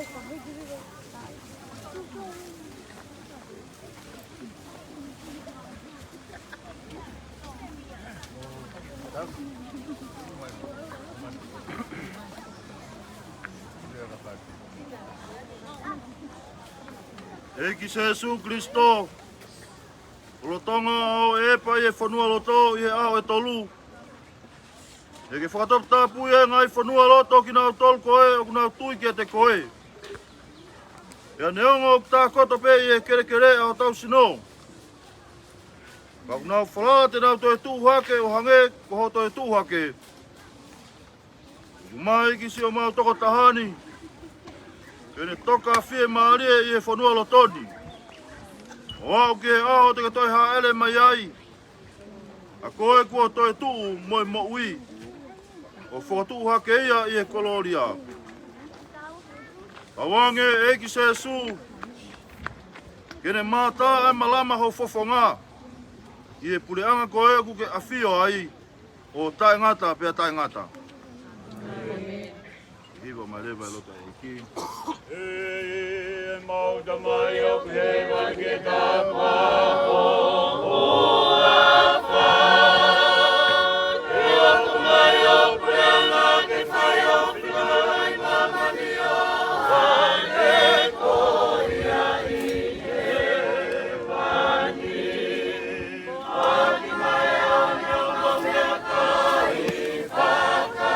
S5: ki se Jesu Kristo, o lotonga au e pa e whanua loto i he au e tolu. E ke whakatop tāpu e ngai whanua loto ki nau tolu koe o nau tui ki te koe. Ea neongo o tā koto pe i e kere kere au tau sino. Ka nau whalaa te nau toi tūhake o hange ko ho toi tūhake. Mai ki si o mau toko tahani. Kene toka fie maarie i e whanua lotoni. O au ke aho te katoi ha ele mai ai. A koe kua toi tuu moi mo ui. O whakatu hake ia i e koloria. Awange e ki se su. Kene mata e malama ho fofonga. I e pureanga koe ku ke afio ai. O tae ngata pia tae ngata. Hiva mai lewa e lota e ki. E mau da mai o ke mai ke tapa o afa. E o mai o prena ke fai o pinai mamani o ane koia i e vani. Vani mai o nyongo mea kai whaka.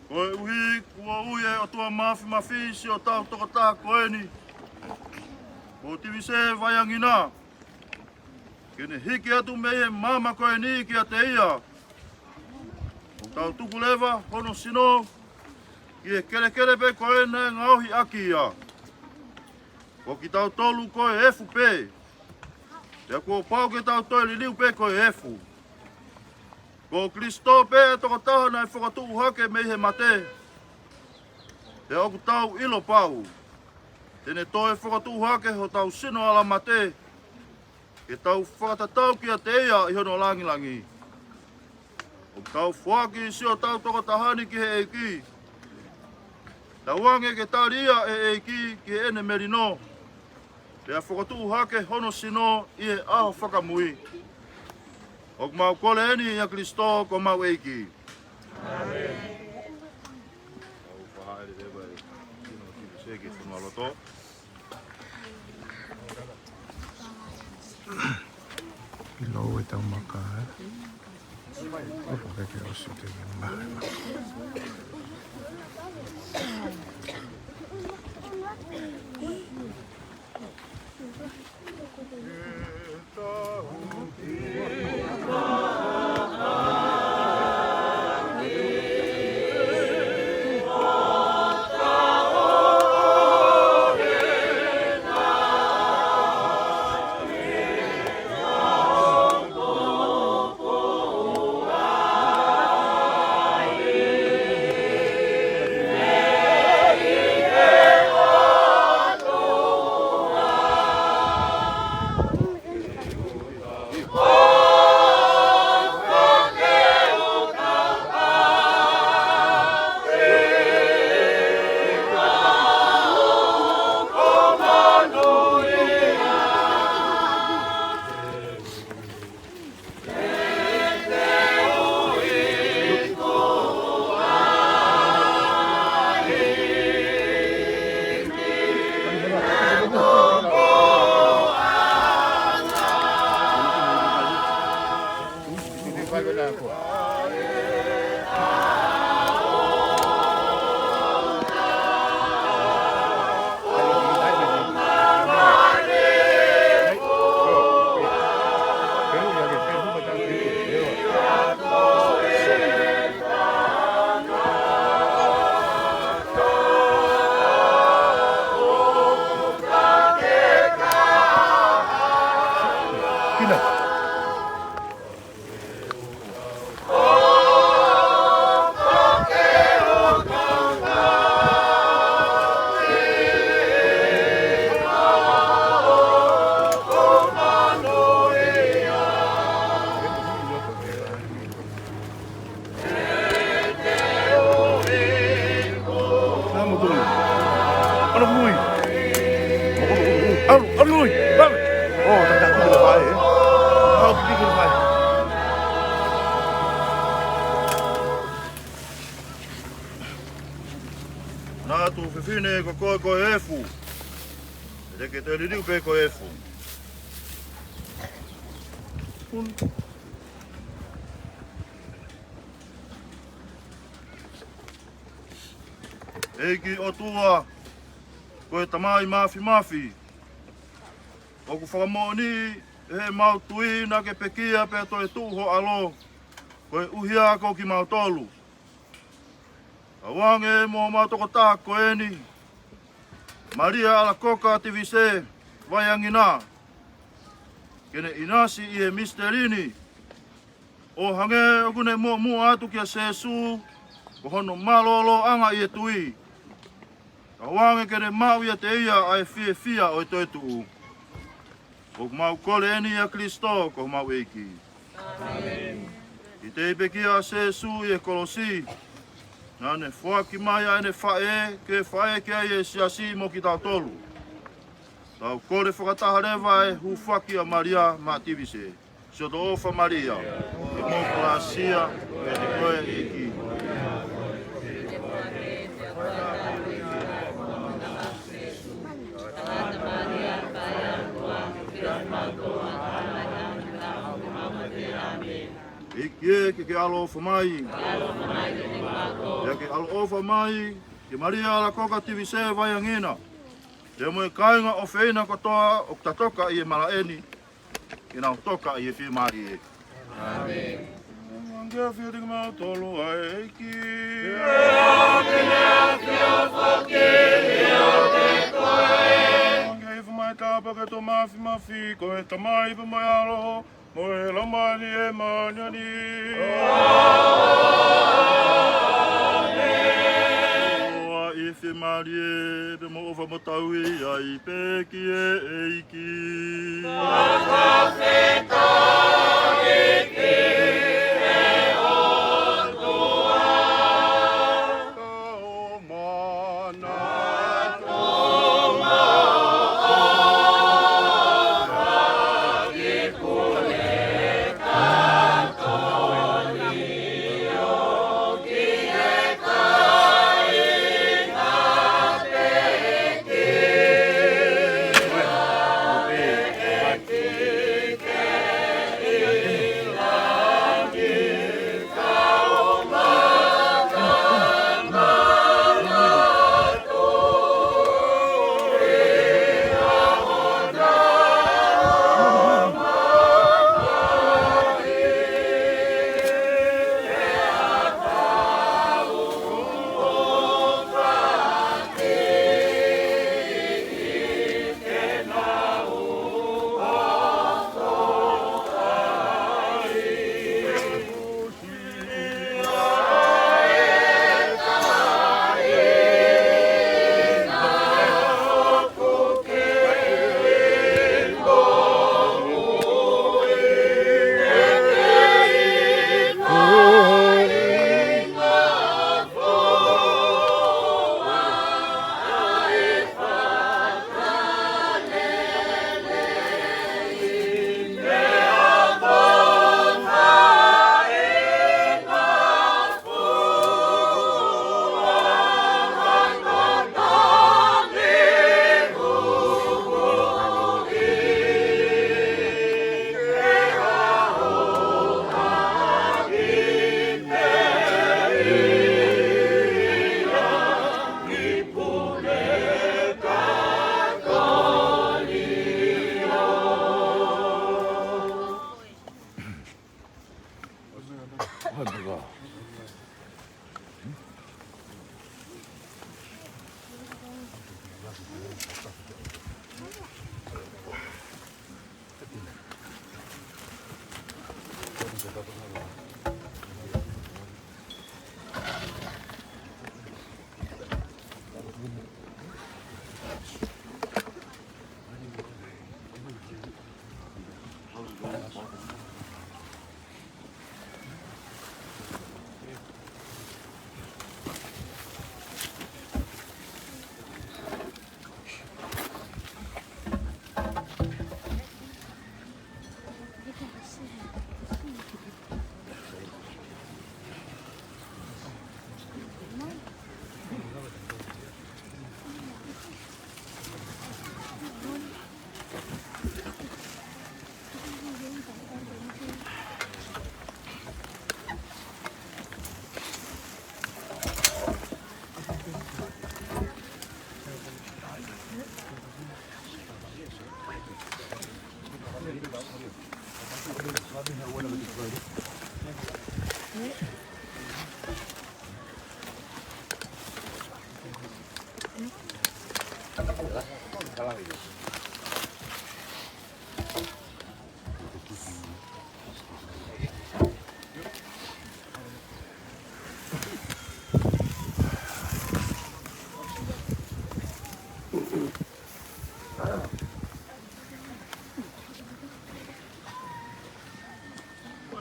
S5: Koe uhi, kua uie o tua mafi si o tau toko tā koeni. Ko tiwise vaiangina. Kene hiki atu mehe mama koeni ki a te ia. O tau tuku lewa, hono sino. Ki e kere kere pe koena e ngauhi aki ia. Ko ki tau tolu koe efu pe. Ea kua pau ke tau toi liliu pe koe efu. Ko Kristo pe e toko taha na e whakatuu hake mei he mate. Te oku tau ilo pau. Tene toi whakatuu hake ho tau sino ala mate. Ke tau whakatatau ki a te ia i hono langilangi. O tau whaki si o tau toko tahani ki he eiki. Tau wange ke taria e eiki ki he ene merino. Te a whakatuu hake hono sino i he aho whakamui. O mau kole eni ia Kristo ko mau eiki. Amen. Au whahaere rewa e kino tipu seke whanua loto.
S1: I lau e tau maka e. Opa keke o si te mahe maka.
S6: vai vai ko.
S5: Nā tu whiwhine ko efu. Reke te ririu pe ko efu. Eiki o tua, koe tamai mafi. O ku whakamoni, he mau tui na ke pekia pe toi tuho alo. Koe uhia ko ki mau tolu. Awange mo matoko taha koeni. Maria Alacoca Tivise, Vaiangina. Kene inasi ie misterini. O hange okune mo atu kia sesu. Ko hono malolo anga ie tui. Awange kene mau ia te ia ai fia o toi tuu. Ko mau kole eni ia Kristo ko mau eiki. Amen. I te ipekia sesu ie kolosi. Nane fuaki mai ane fae, ke fae ke ai e siasi mo ki tau tolu. Tau kore whakataha rewa e hu fuaki a Maria ma tivise. Sio to ofa Maria, e mo kolasia, e te koe e ki. Iki ke alo ofa mai. Ya ke alo ofa mai, ke Maria Alacoca Tivise Vaiangina. Te moe kainga o feina kotoa o tatoka i e malaeni, ke nau toka i e whi mari e. Amen. Angea whio te mau tolu ai eiki. Angea iwa mai tāpa ke tō mafi, koe tamai iwa mai aloho, moe lamani e maniani. Oa i whi mari e, pe mo ofa mo taui ai peki e eiki.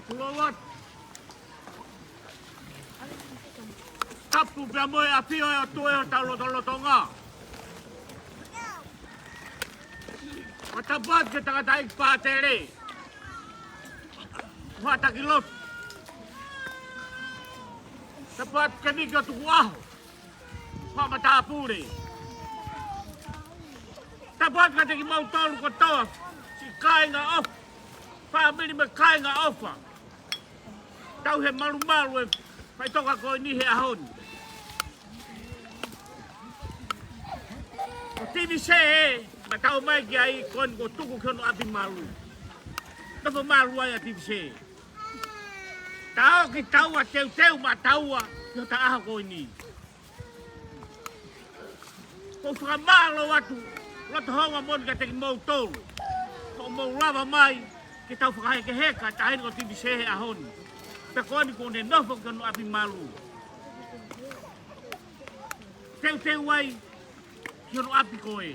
S10: Tulawat. Tapu pia moe a pio e o tue o taulotonga. O tapat ke takataik pātere. Wata kilot. Tapat ke niko tuku aho. Wama tāpure. Tapat ka teki mau tolu ko toa. Si kainga off. Whamiri me kainga offa. Tau he maru e pai toka koe ni he ahoni. O tini se e, ma tau mai ki ai koe ni ko tuku kiono api maru. Tofo maru ai a tini se e. Tau ki taua teu ma taua, kio ta aha koe ni. Ko whakamalo atu, roto honga moni ka teki mau tolu. Ko mau lava mai, ki tau whakaheke heka, ta heni ko tini se e ahoni. Pe koni kone nofo kano api malu. Teu ai, kiono api koe.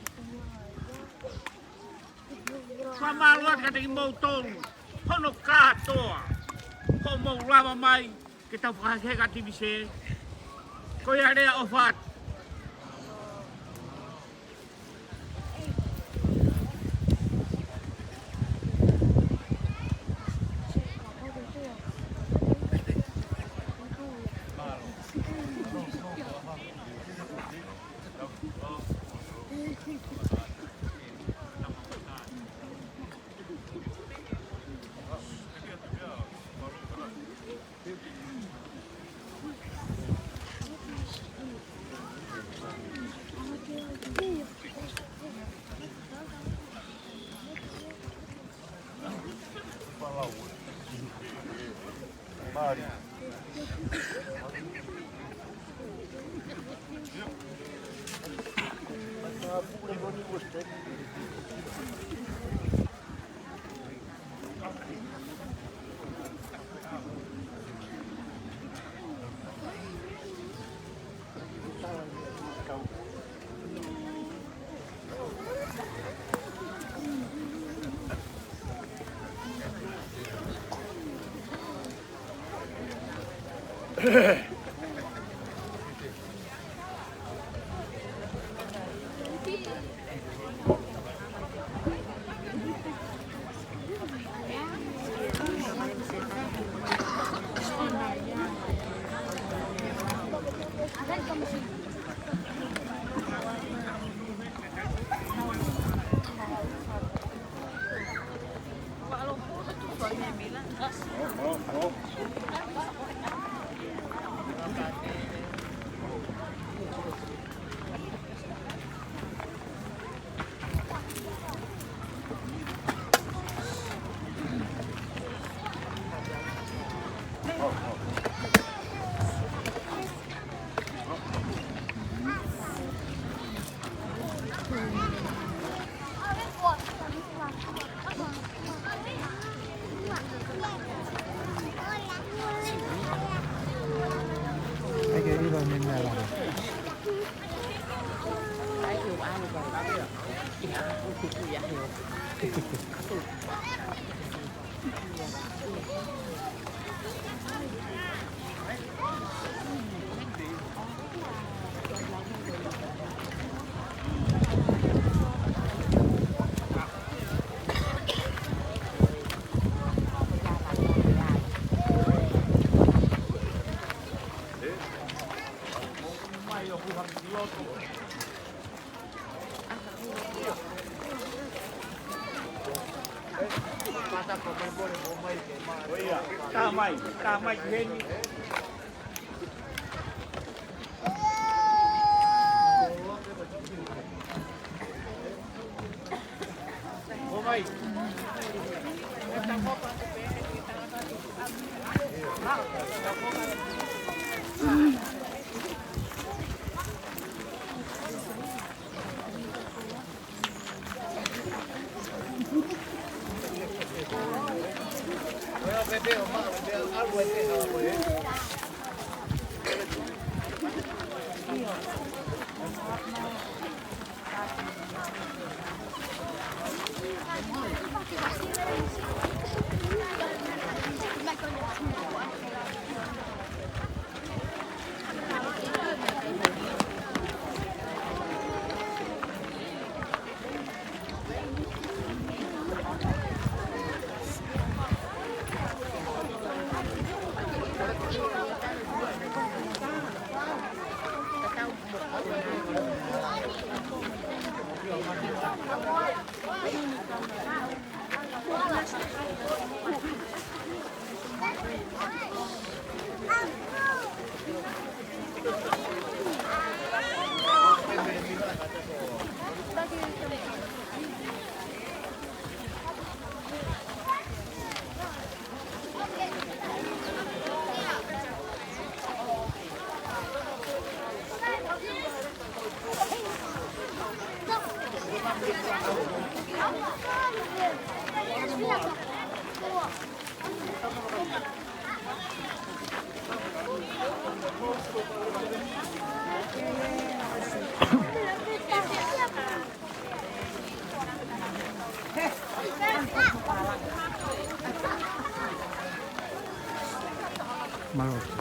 S10: Kwa malu ati kateki mau tolu, hono kātoa. Ko mau lava mai, ki tau whakaheka tibi se. Ko ia rea o what. Tamai heni. Omai.
S1: Malu.